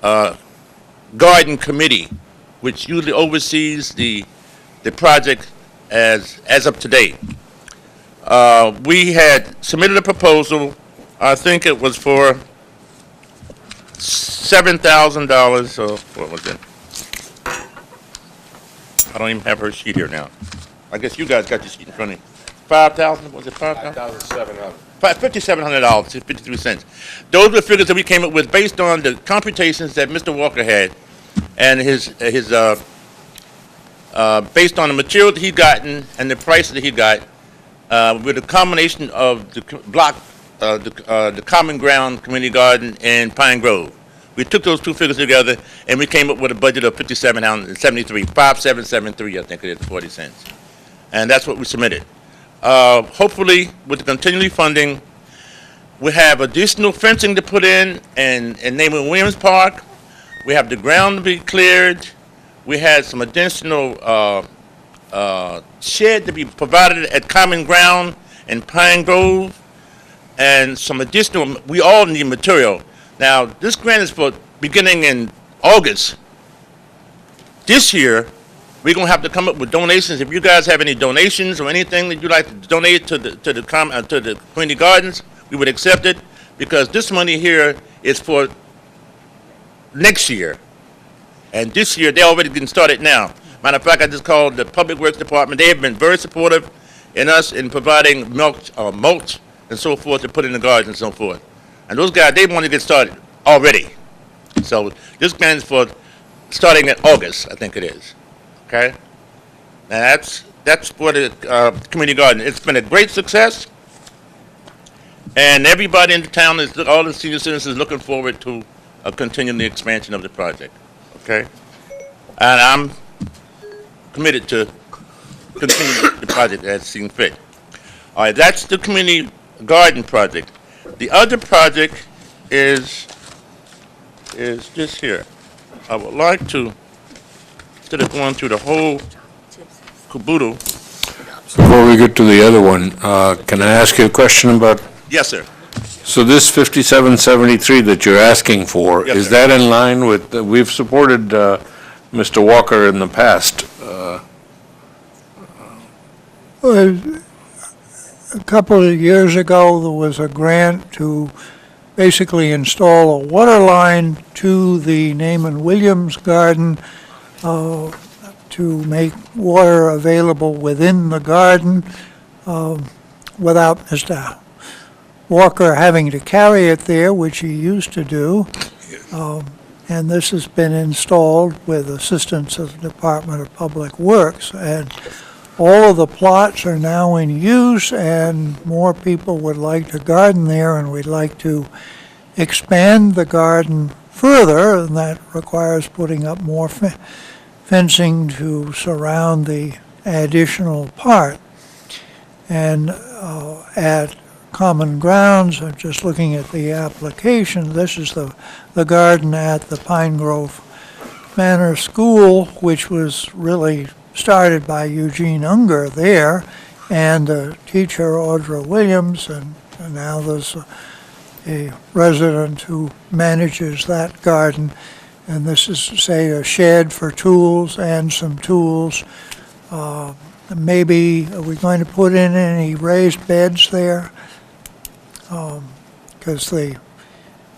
garden committee, which usually oversees the project as of today. We had submitted a proposal. I think it was for $7,000. So what was it? I don't even have her sheet here now. I guess you guys got your sheet in front of you. 5,000? Was it 5,000? $5,700. $5,700, 53 cents. Those were figures that we came up with based on the computations that Mr. Walker had, and his based on the material that he'd gotten and the price that he got, with a combination of the the Common Ground Community Garden and Pine Grove. We took those two figures together and we came up with a budget of $57.73, I think it is, 40 cents. And that's what we submitted. Hopefully, with the continuing funding, we have additional fencing to put in Naaman Williams Park. We have the ground to be cleared. We had some additional shed to be provided at Common Ground and Pine Grove, and some additional, we all need material. Now, this grant is for beginning in August. This year, we're going to have to come up with donations. If you guys have any donations or anything that you'd like to donate to the community gardens, we would accept it, because this money here is for next year. And this year, they're already getting started now. Matter of fact, I just called the Public Works Department. They have been very supportive in us in providing mulch and so forth to put in the gardens and so forth. And those guys, they want to get started already. So this grant is for starting in August, I think it is. Okay? And that's for the community garden. It's been a great success. And everybody in the town, all the senior citizens, looking forward to continuing the expansion of the project. Okay? And I'm committed to continue the project as seen fit. All right, that's the community garden project. The other project is this here. I would like to, instead of going through the whole caboodle. Before we get to the other one, can I ask you a question about? Yes, sir. So this 5773 that you're asking for, Yes, is sir. that in line with, we've supported Mr. Walker in the past. Well, a couple of years ago, there was a grant to basically install a water line to the Naaman Williams Garden to make water available within the garden without Mr. Walker having to carry it there, which he used to do. And this has been installed with assistance of the Department of Public Works. And all of the plots are now in use, and more people would like to garden there, and we'd like to expand the garden further, and that requires putting up more fencing to surround the additional part. And at Common Grounds, I'm just looking at the application, this is the garden at the Pine Grove Manor School, which was really started by Eugene Unger there, and teacher Audra Williams, and now there's a resident who manages that garden. And this is, say, a shed for tools and some tools. Maybe, are we going to put in any raised beds there? Because the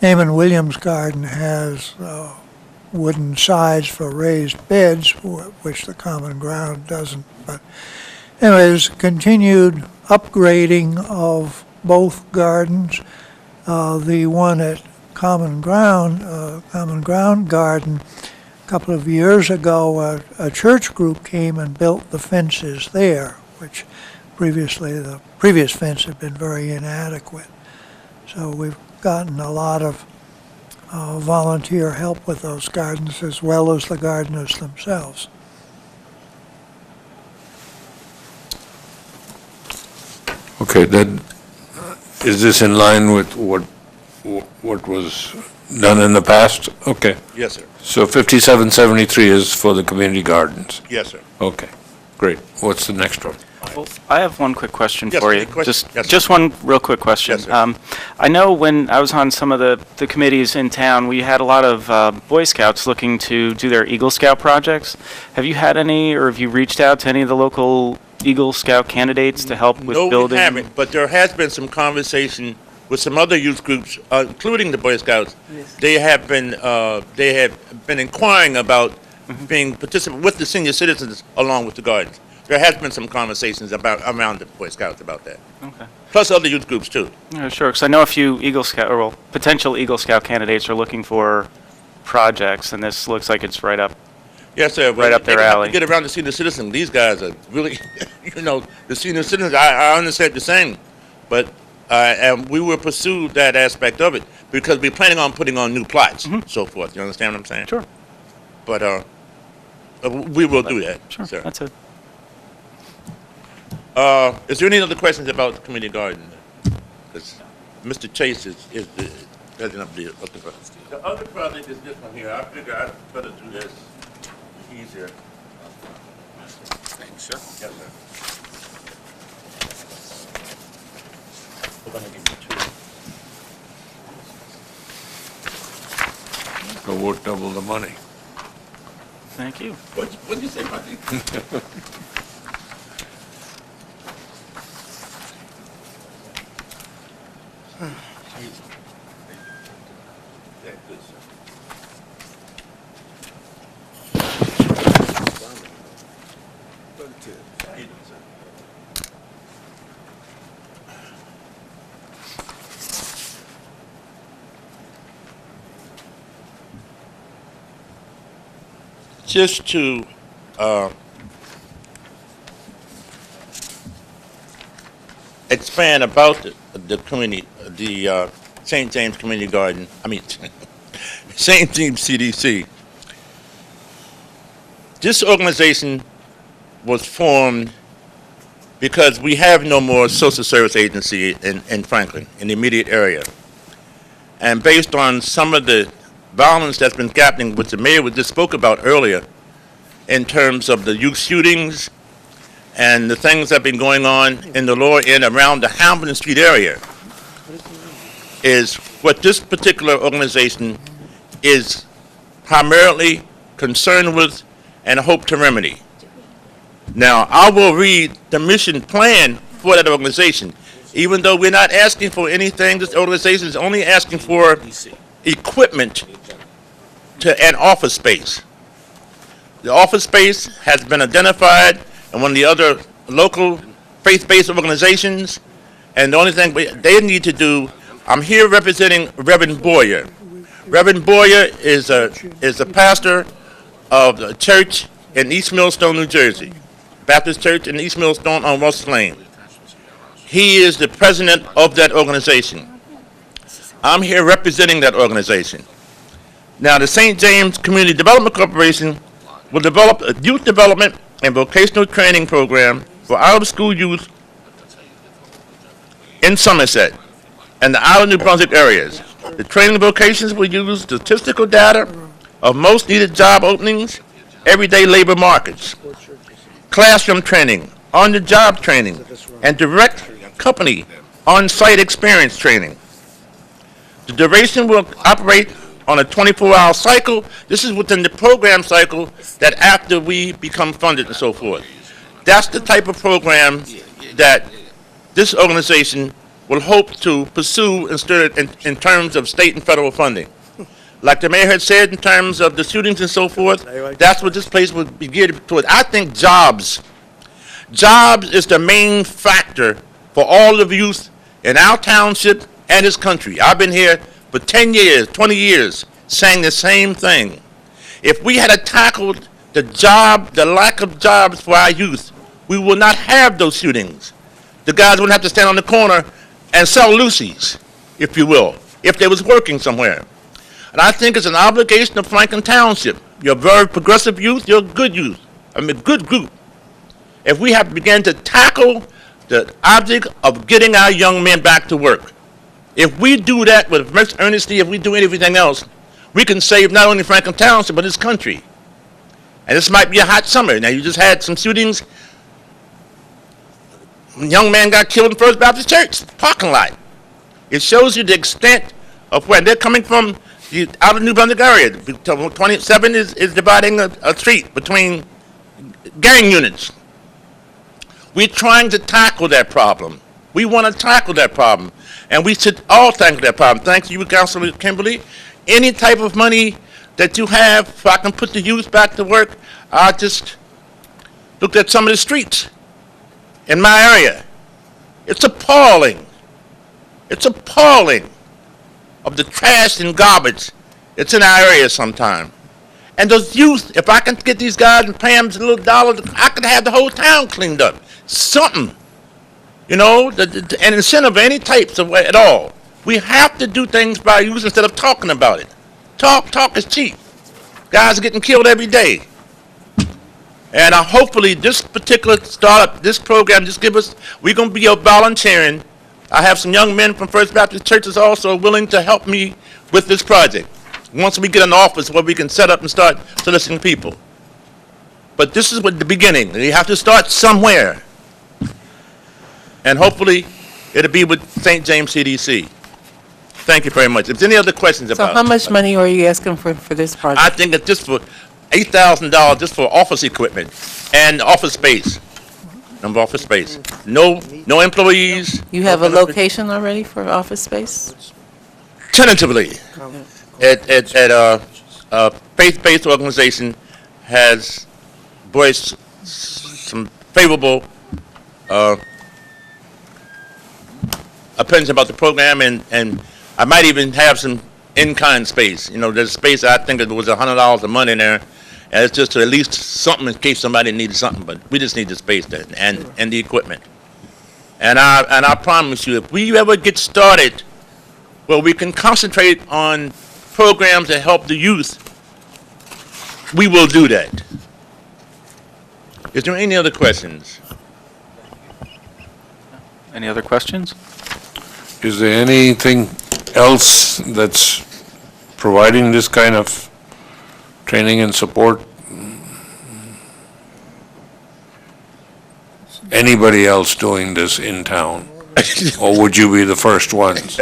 Naaman Williams Garden has wooden sides for raised beds, which the Common Ground doesn't. But anyways, continued upgrading of both gardens. The one at Common Ground Garden, a couple of years ago, a church group came and built the fences there, which previously the previous fence had been very inadequate. So we've gotten a lot of volunteer help with those gardens, as well as the gardeners themselves. Okay, is this in line with what was done in the past? Okay. Yes, sir. So 5773 is for the community gardens? Yes, sir. Okay, great. What's the next one? Well, I have one quick question Yes, for any you. question? Yes, sir. Just one real quick question. Yes, sir. I know when I was on some of the committees in town, we had a lot of Boy Scouts looking to do their Eagle Scout projects. Have you had any, or have you reached out to any of the local Eagle Scout candidates to help with building? No, we haven't, but there has been some conversation with some other youth groups, including the Boy Scouts. They have been inquiring about being participant with the senior citizens along with the gardens. There has been some conversations around the Boy Scouts about that. Okay. Plus other youth groups too. Yeah, sure, because I know a few Eagle Scout, or well, potential Eagle Scout candidates are looking for projects, and this looks like it's right up. Yes, sir. Right up their alley. Get around the senior citizens. These guys are really, the senior citizens. I understand the same, but and we will pursue that aspect of it because we're planning on putting on new plots, so forth. You understand what I'm saying? Sure. But we will do that. Sure. Sir. That's it. Is there any other questions about the community garden? Because Mr. Chase is the president of the project. The other project is this one here. I figure I'd better do this. Easier. Thanks, sir. Yes, sir. We're going to give you 2. So we'll double the money. Thank you. What did you say, buddy? Just to expand about the community, the St. James Community Garden, St. James CDC. This organization was formed because we have no more social service agency in Franklin, in the immediate area. And based on some of the violence that's been happening, which the mayor just spoke about earlier, in terms of the youth shootings and the things that have been going on in the lower end around the Hamilton Street area, is what this particular organization is primarily concerned with and hope to remedy. Now, I will read the mission plan for that organization. Even though we're not asking for anything, this organization is only asking for equipment to an office space. The office space has been identified in one of the other local faith-based organizations, and the only thing they need to do, I'm here representing Reverend Boyer. Reverend Boyer is a pastor of the church in East Millstone, New Jersey, Baptist Church in East Millstone on Russell Lane. He is the president of that organization. I'm here representing that organization. Now, the St. James Community Development Corporation will develop a youth development and vocational training program for out-of-school youth in Somerset and the Island New Brunswick areas. The training vocations will use statistical data of most needed job openings, everyday labor markets, classroom training, on-the-job training, and direct company on-site experience training. The duration will operate on a 24-hour cycle. This is within the program cycle that after we become funded and so forth. That's the type of program that this organization will hope to pursue in terms of state and federal funding. Like the mayor had said, in terms of the shootings and so forth, that's what this place would be geared toward. I think jobs is the main factor for all of the youth in our township and this country. I've been here for 10 years, 20 years, saying the same thing. If we had tackled the lack of jobs for our youth, we will not have those shootings. The guys wouldn't have to stand on the corner and sell Lucy's, if you will, if they was working somewhere. And I think it's an obligation of Franklin Township. You're very progressive youth, you're good youth, good group. If we have begun to tackle the object of getting our young men back to work. If we do that with much earnestly, if we do anything else, we can save not only Franklin Township, but this country. And this might be a hot summer. Now, you just had some shootings. A young man got killed in First Baptist Church parking lot. It shows you the extent of where they're coming from out of New Brunswick area. 27 is dividing a street between gang units. We're trying to tackle that problem. We want to tackle that problem. And we should all tackle that problem. Thanks to you, Councilor Kimberly. Any type of money that you have, if I can put the youth back to work, I just looked at some of the streets in my area. It's appalling. It's appalling of the trash and garbage that's in our area sometime. And those youth, if I can get these guys and pay them a little dollar, I could have the whole town cleaned up. Something. You know, an incentive of any types of way at all. We have to do things by use instead of talking about it. Talk is cheap. Guys are getting killed every day. And hopefully this particular startup, this program, just give us, we're going to be volunteering. I have some young men from First Baptist Churches also willing to help me with this project. Once we get an office where we can set up and start soliciting people. But this is what the beginning. You have to start somewhere. And hopefully it'll be with St. James CDC. Thank you very much. If there's any other questions So about how much money are you asking for this project? I think it's just for $8,000 just for office equipment and office space. Number of office space. No employees. You have a location already for office space? Tentatively. A faith-based organization has voiced some favorable opinions about the program, and I might even have some in-kind space. You know, there's space, I think it was $100 a month in there, and it's just to at least something in case somebody needed something, but we just need the space there and the equipment. And I promise you, if we ever get started where we can concentrate on programs that help the youth, we will do that. Is there any other questions? Any other questions? Is there anything else that's providing this kind of training and support? Anybody else doing this in town? Or would you be the first ones?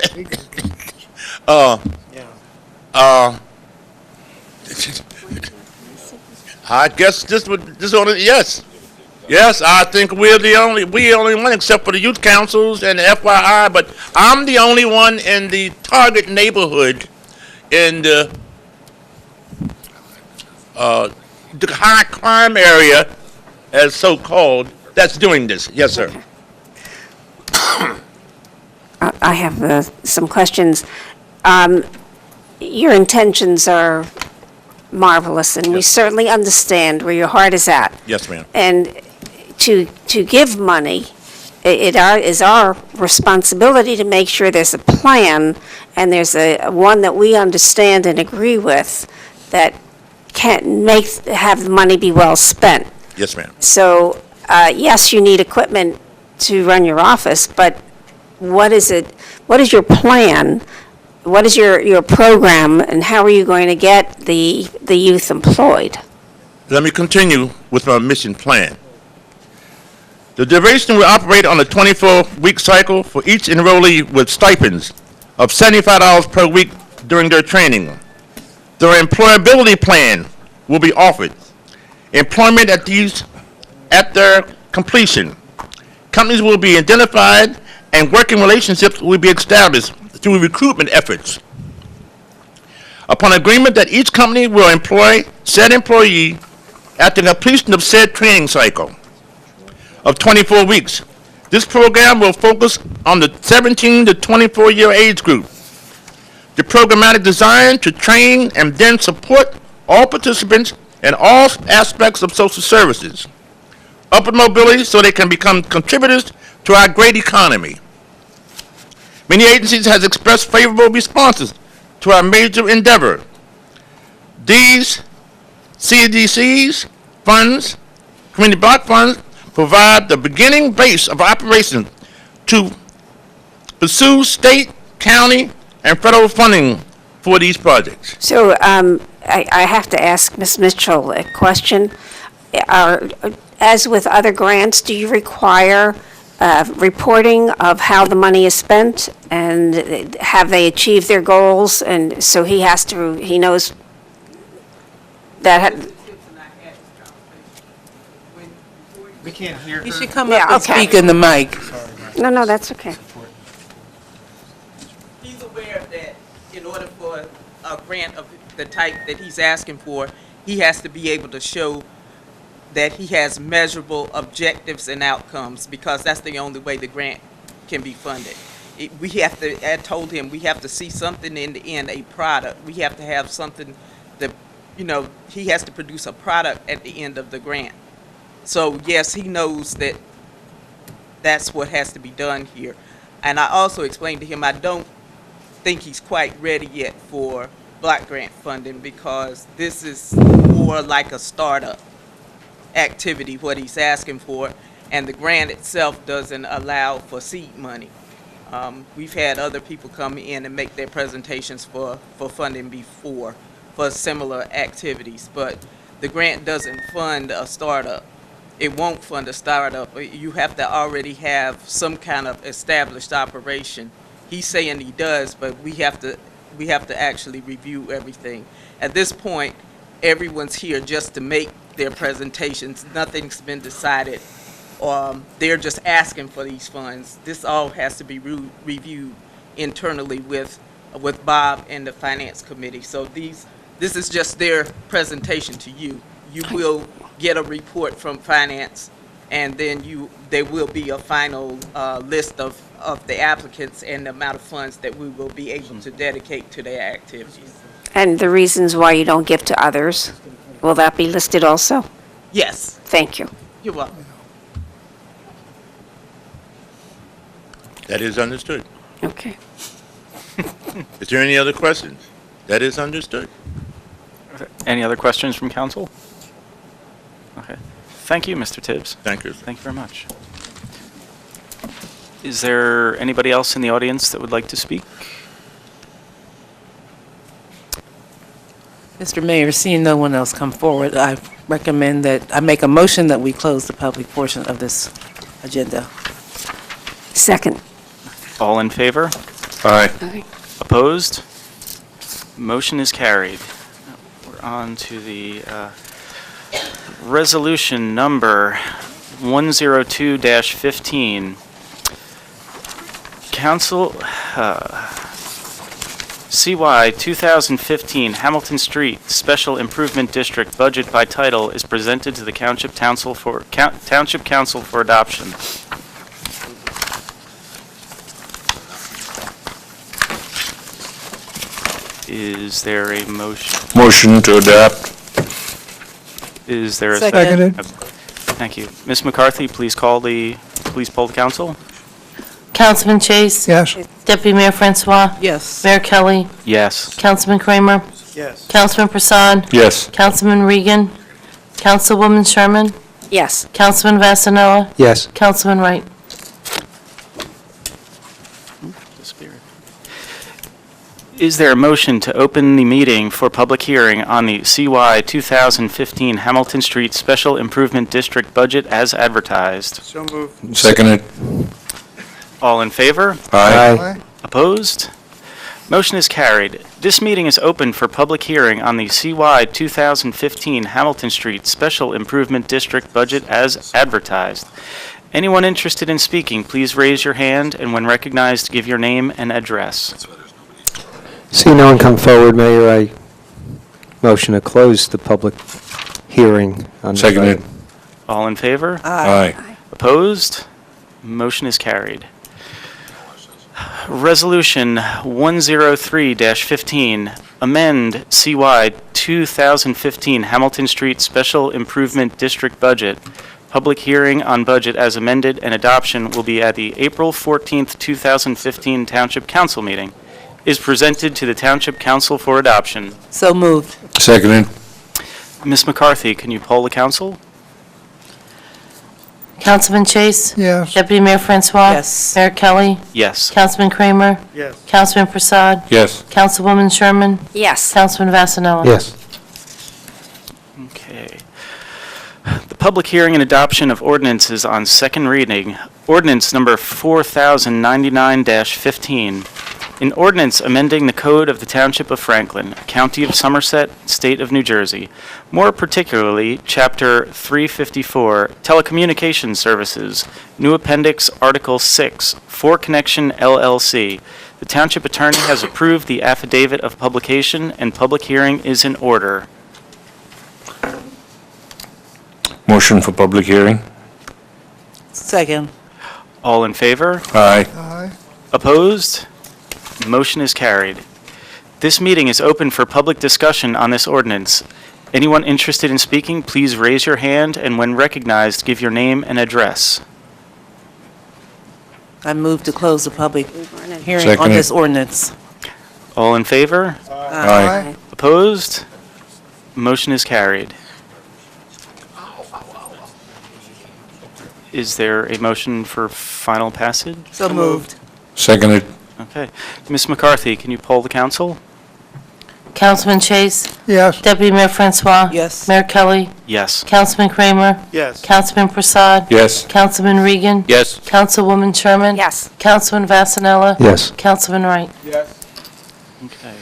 I guess yes. Yes, I think we're the only one except for the youth councils and the FYI, but I'm the only one in the target neighborhood in the high crime area, as so-called, that's doing this. Yes, sir. I have some questions. Your intentions are marvelous, and we certainly understand where your heart is at. Yes, ma'am. And to give money, it is our responsibility to make sure there's a plan, and there's one that we understand and agree with that can have the money be well spent. Yes, ma'am. So, yes, you need equipment to run your office, but what is it? What is your plan? What is your program, and how are you going to get the youth employed? Let me continue with my mission plan. The division will operate on a 24-week cycle for each enrollee with stipends of $75 per week during their training. Their employability plan will be offered. Employment at their completion. Companies will be identified and working relationships will be established through recruitment efforts. Upon agreement that each company will employ said employee at the completion of said training cycle of 24 weeks. This program will focus on the 17 to 24-year age group. The programmatic design to train and then support all participants in all aspects of social services. Upward mobility so they can become contributors to our great economy. Many agencies have expressed favorable responses to our major endeavor. These CDCs funds, community block funds, provide the beginning base of operations to pursue state, county, and federal funding for these projects. So I have to ask Ms. Mitchell a question. As with other grants, do you require reporting of how the money is spent, and have they achieved their goals? And so he knows that. We can't hear her. You should come up and speak in the mic. No, that's okay. He's aware that in order for a grant of the type that he's asking for, he has to be able to show that he has measurable objectives and outcomes, because that's the only way the grant can be funded. I told him we have to see something in the end, a product. We have to have something that, he has to produce a product at the end of the grant. So yes, he knows that that's what has to be done here. And I also explained to him I don't think he's quite ready yet for block grant funding, because this is more like a startup activity, what he's asking for, and the grant itself doesn't allow for seed money. We've had other people come in and make their presentations for funding before for similar activities, but the grant doesn't fund a startup. It won't fund a startup. You have to already have some kind of established operation. He's saying he does, but we have to actually review everything. At this point, everyone's here just to make their presentations. Nothing's been decided. They're just asking for these funds. This all has to be reviewed internally with Bob and the Finance Committee. So this is just their presentation to you. You will get a report from Finance, and then there will be a final list of the applicants and the amount of funds that we will be able to dedicate to their activities. And the reasons why you don't give to others, will that be listed also? Yes. Thank you. You're welcome. That is understood. Okay. Is there any other questions? That is understood. Any other questions from council? Okay. Thank you, Mr. Tibbs. Thank you. Thank you very much. Is there anybody else in the audience that would like to speak? Mr. Mayor, seeing no one else come forward, I recommend that I make a motion that we close the public portion of this agenda. Second. All in favor? Aye. Opposed? Motion is carried. We're on to the resolution number 102-15. Council, CY 2015 Hamilton Street Special Improvement District Budget by Title is presented to the Township Council for adoption. Is there a motion? Motion to adopt. Is there a Seconded. Thank you. Ms. McCarthy, please poll the council. Councilman Chase? Yes. Deputy Mayor Francois? Yes. Mayor Kelly? Yes. Councilman Kramer? Yes. Councilman Prasad? Yes. Councilman Regan? Councilwoman Sherman? Yes. Councilman Vasanella? Yes. Councilman Wright? Is there a motion to open the meeting for public hearing on the CY 2015 Hamilton Street Special Improvement District budget as advertised? So moved. Seconded. All in favor? Aye. Opposed? Motion is carried. This meeting is open for public hearing on the CY 2015 Hamilton Street Special Improvement District budget as advertised. Anyone interested in speaking, please raise your hand, and when recognized, give your name and address. See no one come forward, Mayor, I motion to close the public hearing on this Seconded. item. All in favor? Aye. Opposed? Motion is carried. Resolution 103-15, amend CY 2015 Hamilton Street Special Improvement District budget. Public hearing on budget as amended and adoption will be at the April 14th, 2015 Township Council meeting. Is presented to the Township Council for adoption. So moved. Seconded. Ms. McCarthy, can you poll the council? Councilman Chase? Yes. Deputy Mayor Francois? Yes. Mayor Kelly? Yes. Councilman Kramer? Yes. Councilman Prasad? Yes. Councilwoman Sherman? Yes. Councilman Vasanella? Yes. Okay. The public hearing and adoption of ordinances on second reading. Ordinance number 4099-15. An ordinance amending the code of the Township of Franklin, County of Somerset, State of New Jersey. More particularly, Chapter 354, Telecommunications Services, New Appendix, Article 6, For Connection LLC. The Township Attorney has approved the affidavit of publication, and public hearing is in order. Motion for public hearing? Second. All in favor? Aye. Aye. Opposed? Motion is carried. This meeting is open for public discussion on this ordinance. Anyone interested in speaking, please raise your hand, and when recognized, give your name and address. I move to close the public hearing Second on it. this ordinance. All in favor? Aye. Opposed? Motion is carried. Is there a motion for final passage? So moved. Seconded. Okay. Ms. McCarthy, can you poll the council? Councilman Chase? Yes. Deputy Mayor Francois? Yes. Mayor Kelly? Yes. Councilman Kramer? Yes. Councilman Prasad? Yes. Councilman Regan? Yes. Councilwoman Sherman? Yes. Councilman Vasanella? Yes. Councilman Wright? Yes. Okay.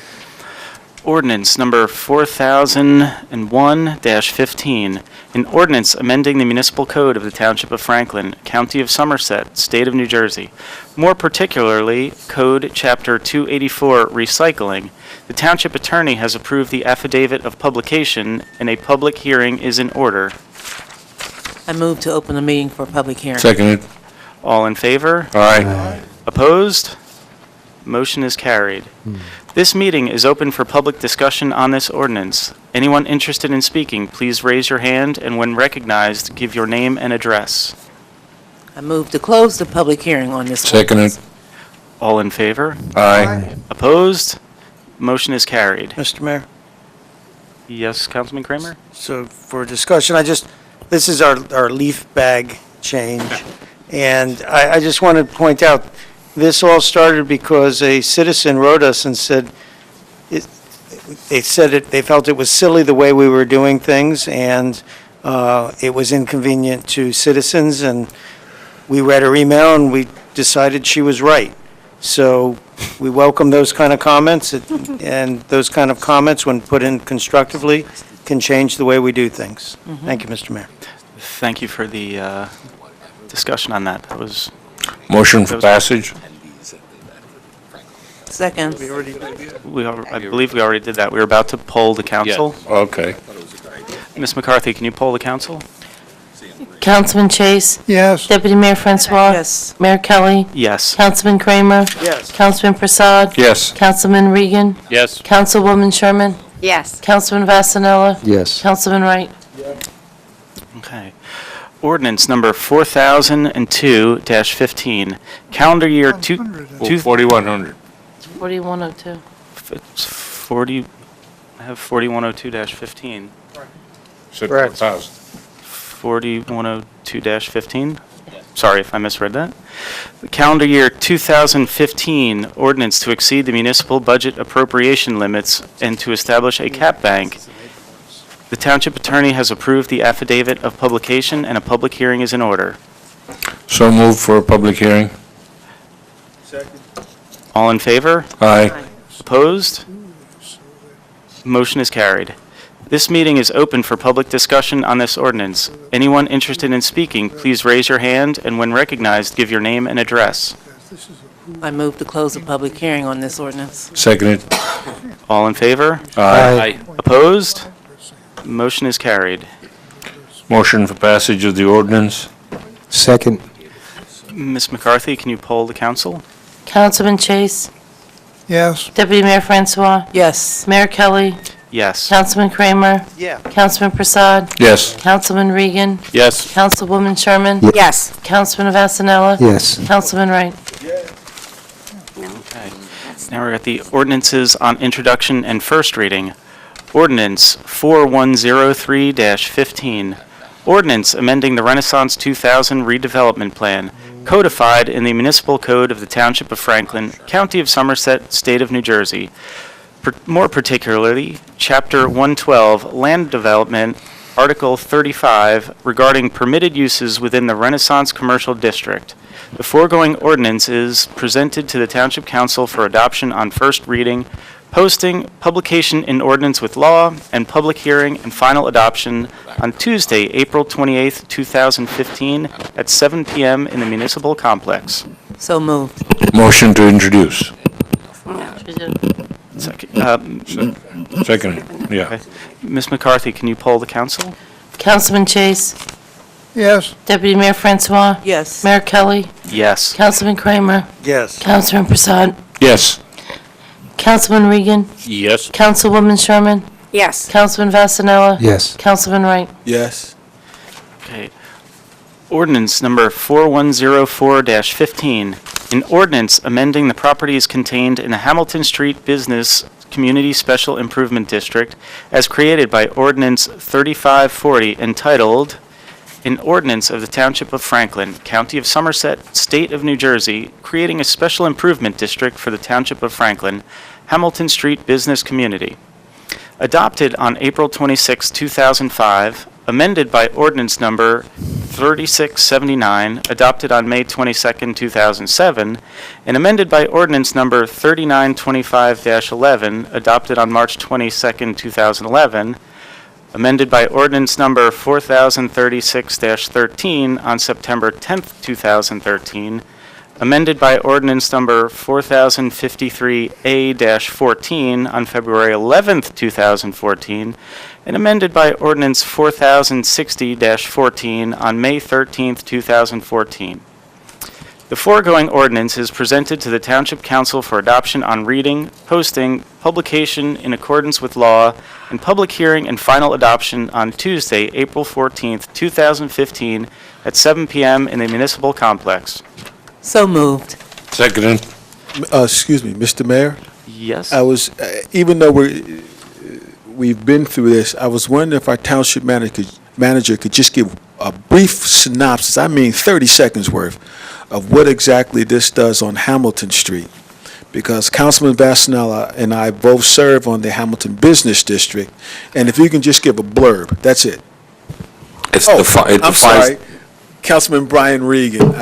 Ordinance number 4001-15, an ordinance amending the municipal code of the Township of Franklin, County of Somerset, State of New Jersey. More particularly, Code Chapter 284, Recycling. The Township Attorney has approved the affidavit of publication, and a public hearing is in order. I move to open the meeting for public hearing. Seconded. All in favor? Aye. Opposed? Motion is carried. This meeting is open for public discussion on this ordinance. Anyone interested in speaking, please raise your hand, and when recognized, give your name and address. I move to close the public hearing on this Seconded. ordinance. All in favor? Aye. Opposed? Motion is carried. Mr. Mayor, Yes, Councilman Kramer? so for discussion, this is our leaf bag change, and I just want to point out, this all started because a citizen wrote us and said, they felt it was silly the way we were doing things, and it was inconvenient to citizens, and we read her email, and we decided she was right. So we welcome those kind of comments, and those kind of comments, when put in constructively, can change the way we do things. Thank you, Mr. Mayor. Thank you for the discussion on that. That was... Motion for passage? Second. I believe we already did that. We were about to poll the council. Okay. Ms. McCarthy, can you poll the council? Councilman Chase? Yes. Deputy Mayor Francois? Yes. Mayor Kelly? Yes. Councilman Kramer? Yes. Councilman Prasad? Yes. Councilman Regan? Yes. Councilwoman Sherman? Yes. Councilman Vasanella? Yes. Councilman Wright? Okay. Ordinance number 4002-15, calendar year 4100. 4102. It's 40, I have 4102-15. Correct. 4102-15? Sorry if I misread that. The calendar year 2015 ordinance to exceed the municipal budget appropriation limits and to establish a cap bank. The Township Attorney has approved the affidavit of publication, and a public hearing is in order. So moved for a public hearing? Second. All in favor? Aye. Opposed? Motion is carried. This meeting is open for public discussion on this ordinance. Anyone interested in speaking, please raise your hand, and when recognized, give your name and address. I move to close the public hearing on this ordinance. Seconded. All in favor? Aye. Opposed? Motion is carried. Motion for passage of the ordinance? Second. Ms. McCarthy, can you poll the council? Councilman Chase? Yes. Deputy Mayor Francois? Yes. Mayor Kelly? Yes. Councilman Kramer? Yeah. Councilman Prasad? Yes. Councilman Regan? Yes. Councilwoman Sherman? Yes. Councilman Vasanella? Yes. Councilman Wright? Okay. Now we're at the ordinances on introduction and first reading. Ordinance 4103-15. Ordinance amending the Renaissance 2000 redevelopment plan, codified in the Municipal Code of the Township of Franklin, County of Somerset, State of New Jersey. More particularly, Chapter 112, Land Development, Article 35, regarding permitted uses within the Renaissance Commercial District. The foregoing ordinance is presented to the Township Council for adoption on first reading, posting, publication in ordinance with law, and public hearing and final adoption on Tuesday, April 28th, 2015, at 7 p.m. in the Municipal Complex. So moved. Motion to introduce. Second, yeah. Okay. Ms. McCarthy, can you poll the council? Councilman Chase. Yes. Deputy Mayor Francois. Yes. Mayor Kelly. Yes. Councilman Kramer. Yes. Councilman Prasad. Yes. Councilman Regan. Yes. Councilwoman Sherman. Yes. Councilman Vasanella. Yes. Councilman Wright. Yes. Okay. Ordinance number 4104-15, an ordinance amending the properties contained in the Hamilton Street Business Community Special Improvement District as created by Ordinance 3540 entitled, an ordinance of the Township of Franklin, County of Somerset, State of New Jersey, creating a special improvement district for the Township of Franklin, Hamilton Street Business Community. Adopted on April 26, 2005, amended by ordinance number 3679, adopted on May 22, 2007, and amended by ordinance number 3925-11, adopted on March 22, 2011, amended by ordinance number 4036-13 on September 10, 2013, amended by ordinance number 4053A-14 on February 11, 2014, and amended by ordinance 4060-14 on May 13, 2014. The foregoing ordinance is presented to the Township Council for adoption on reading, posting, publication in accordance with law, and public hearing and final adoption on Tuesday, April 14, 2015, at 7 p.m. in the Municipal Complex. So moved. Seconded. Excuse me, Mr. Mayor? Yes? I was, even though we've been through this, I was wondering if our township manager could just give a brief synopsis, I mean 30 seconds worth, of what exactly this does on Hamilton Street. Because Councilman Vasanella and I both serve on the Hamilton Business District, and if you can just give a blurb, that's it. I'm sorry, Councilman Brian Regan,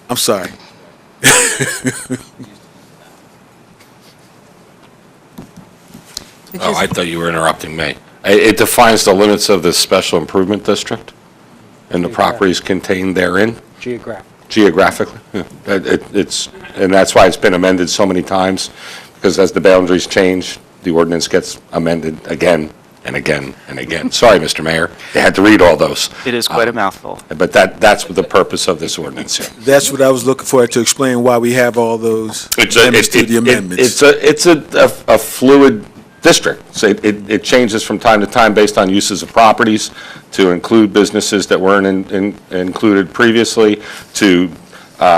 I'm sorry. Oh, I thought you were interrupting me. It defines the limits of the special improvement district and the properties contained therein. Geographically, yeah. And that's why it's been amended so many times, because as the boundaries change, the ordinance gets amended again and again and again. Sorry, Mr. Mayor, they had to read all those. It is quite a mouthful. But that's the purpose of this ordinance here. That's what I was looking for, to explain why we have all those amendments to the amendments. It's a fluid district. So it changes from time to time based on uses of properties, to include businesses that weren't included previously, to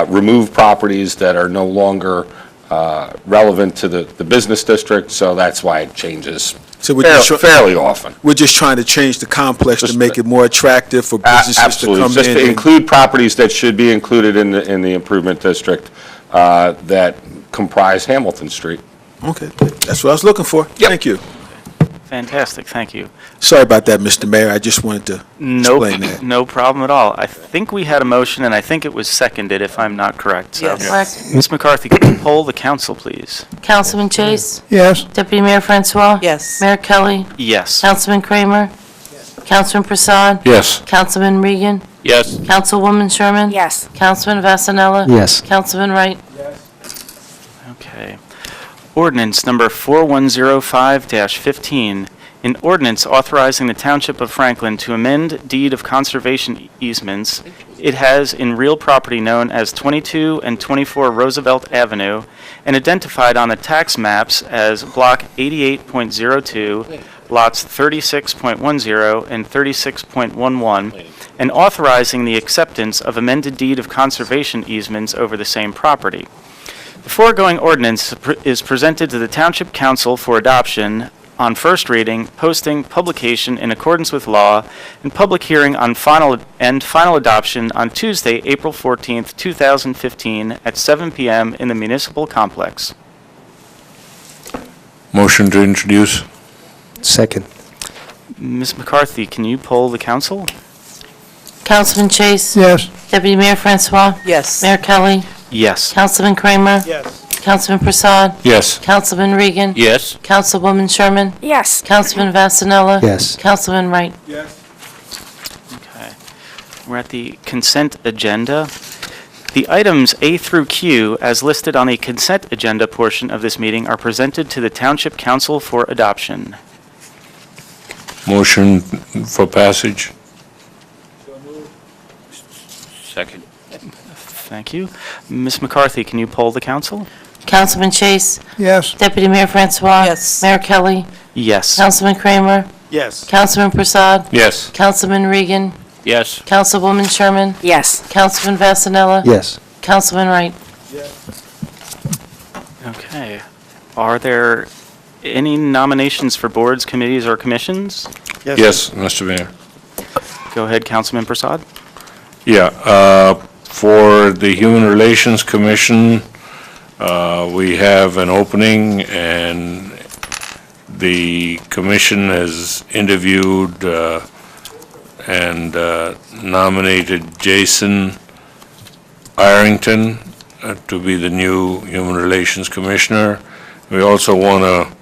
remove properties that are no longer relevant to the business district. So that's why it changes fairly often. We're just trying to change the complex to make it more attractive for businesses to Absolutely. come Just in. to include properties that should be included in the improvement district that comprise Hamilton Street. Okay, that's what I was looking for. Thank you. Fantastic, thank you. Sorry about that, Mr. Mayor, I just wanted to explain that. No problem at all. I think we had a motion, and I think it was seconded, if I'm not correct. So, Yes. Correct. Ms. McCarthy, can you poll the council, please? Councilman Chase. Yes. Deputy Mayor Francois. Yes. Mayor Kelly. Yes. Councilman Kramer. Councilman Prasad. Yes. Councilman Regan. Yes. Councilwoman Sherman. Yes. Councilman Vasanella. Yes. Councilman Wright. Okay. Ordinance number 4105-15, an ordinance authorizing the Township of Franklin to amend deed of conservation easements it has in real property known as 22 and 24 Roosevelt Avenue and identified on the tax maps as Block 88.02, lots 36.10 and 36.11, and authorizing the acceptance of amended deed of conservation easements over the same property. The foregoing ordinance is presented to the Township Council for adoption on first reading, posting, publication in accordance with law, and public hearing on final adoption on Tuesday, April 14th, 2015, at 7 p.m. in the Municipal Complex. Motion to introduce? Second. Ms. McCarthy, can you poll the council? Councilman Chase? Yes. Deputy Mayor Francois? Yes. Mayor Kelly? Yes. Councilman Kramer? Yes. Councilman Prasad? Yes. Councilman Regan? Yes. Councilwoman Sherman? Yes. Councilman Vasanella? Yes. Councilman Wright? Yes. Okay. We're at the consent agenda. The items A through Q, as listed on the consent agenda portion of this meeting, are presented to the Township Council for adoption. Motion for passage? Second. Thank you. Ms. McCarthy, can you poll the council? Councilman Chase? Yes. Deputy Mayor Francois? Yes. Mayor Kelly? Yes. Councilman Kramer? Yes. Councilman Prasad? Yes. Councilman Regan? Yes. Councilwoman Sherman? Yes. Councilman Vasanella? Yes. Councilman Wright? Okay. Are there any nominations for boards, committees, or commissions? Yes, Mr. Mayor. Go ahead, Councilman Prasad. Yeah, for the Human Relations Commission, we have an opening, and the commission has interviewed and nominated Jason Irington to be the new Human Relations Commissioner. We also want to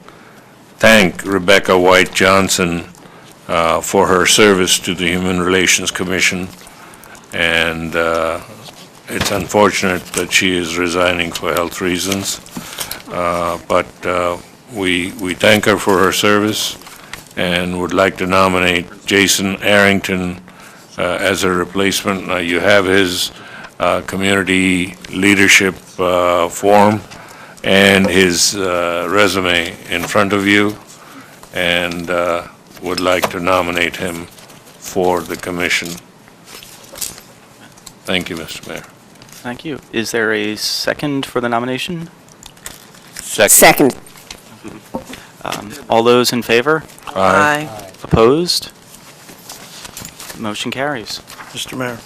thank Rebecca White Johnson for her service to the Human Relations Commission, and it's unfortunate that she is resigning for health reasons, but we thank her for her service and would like to nominate Jason Arrington as a replacement. Now, you have his community leadership form and his resume in front of you, and would like to nominate him for the commission. Thank you, Mr. Mayor. Thank you. Is there a second for the nomination? Second. All those in favor? Aye. Opposed? Motion carries. Mr. Mayor.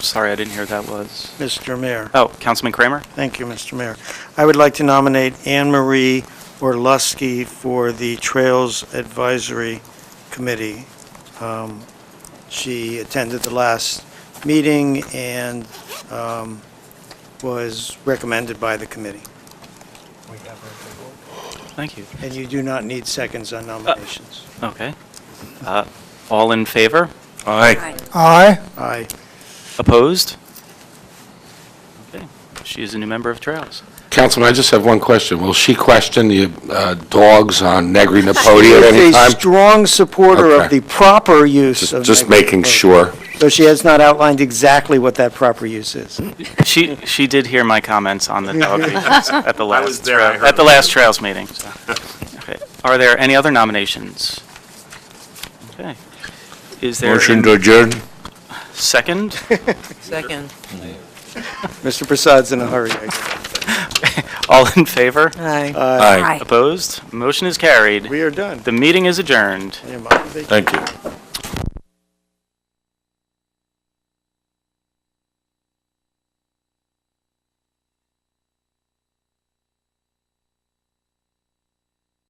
Sorry, I didn't hear that was. Mr. Mayor. Oh, Councilman Kramer? Thank you, Mr. Mayor. I would like to nominate Anne Marie Orlusky for the Trails Advisory Committee. She attended the last meeting and was recommended by the committee. Thank you. And you do not need seconds on nominations. Okay. All in favor? Aye. Aye. Aye. Opposed? Okay. She is a new member of Trails. Councilman, I just have one question. Will she question the dogs on Negri Napodi at any She's a time? strong supporter of Okay. the proper use of. Just negative making vote. sure. So she has not outlined exactly what that proper use is. She did hear my comments on the dog feces at the last was there, I heard at the last Trails meeting. So. Okay. Are there any other nominations? Okay. Is there Motion a to adjourn? second? Second. Mr. Prasad's in a hurry. I guess. All in favor? Aye. Aye. Opposed? Motion is carried. We are done. The meeting is adjourned. I am on vacation. Thank you.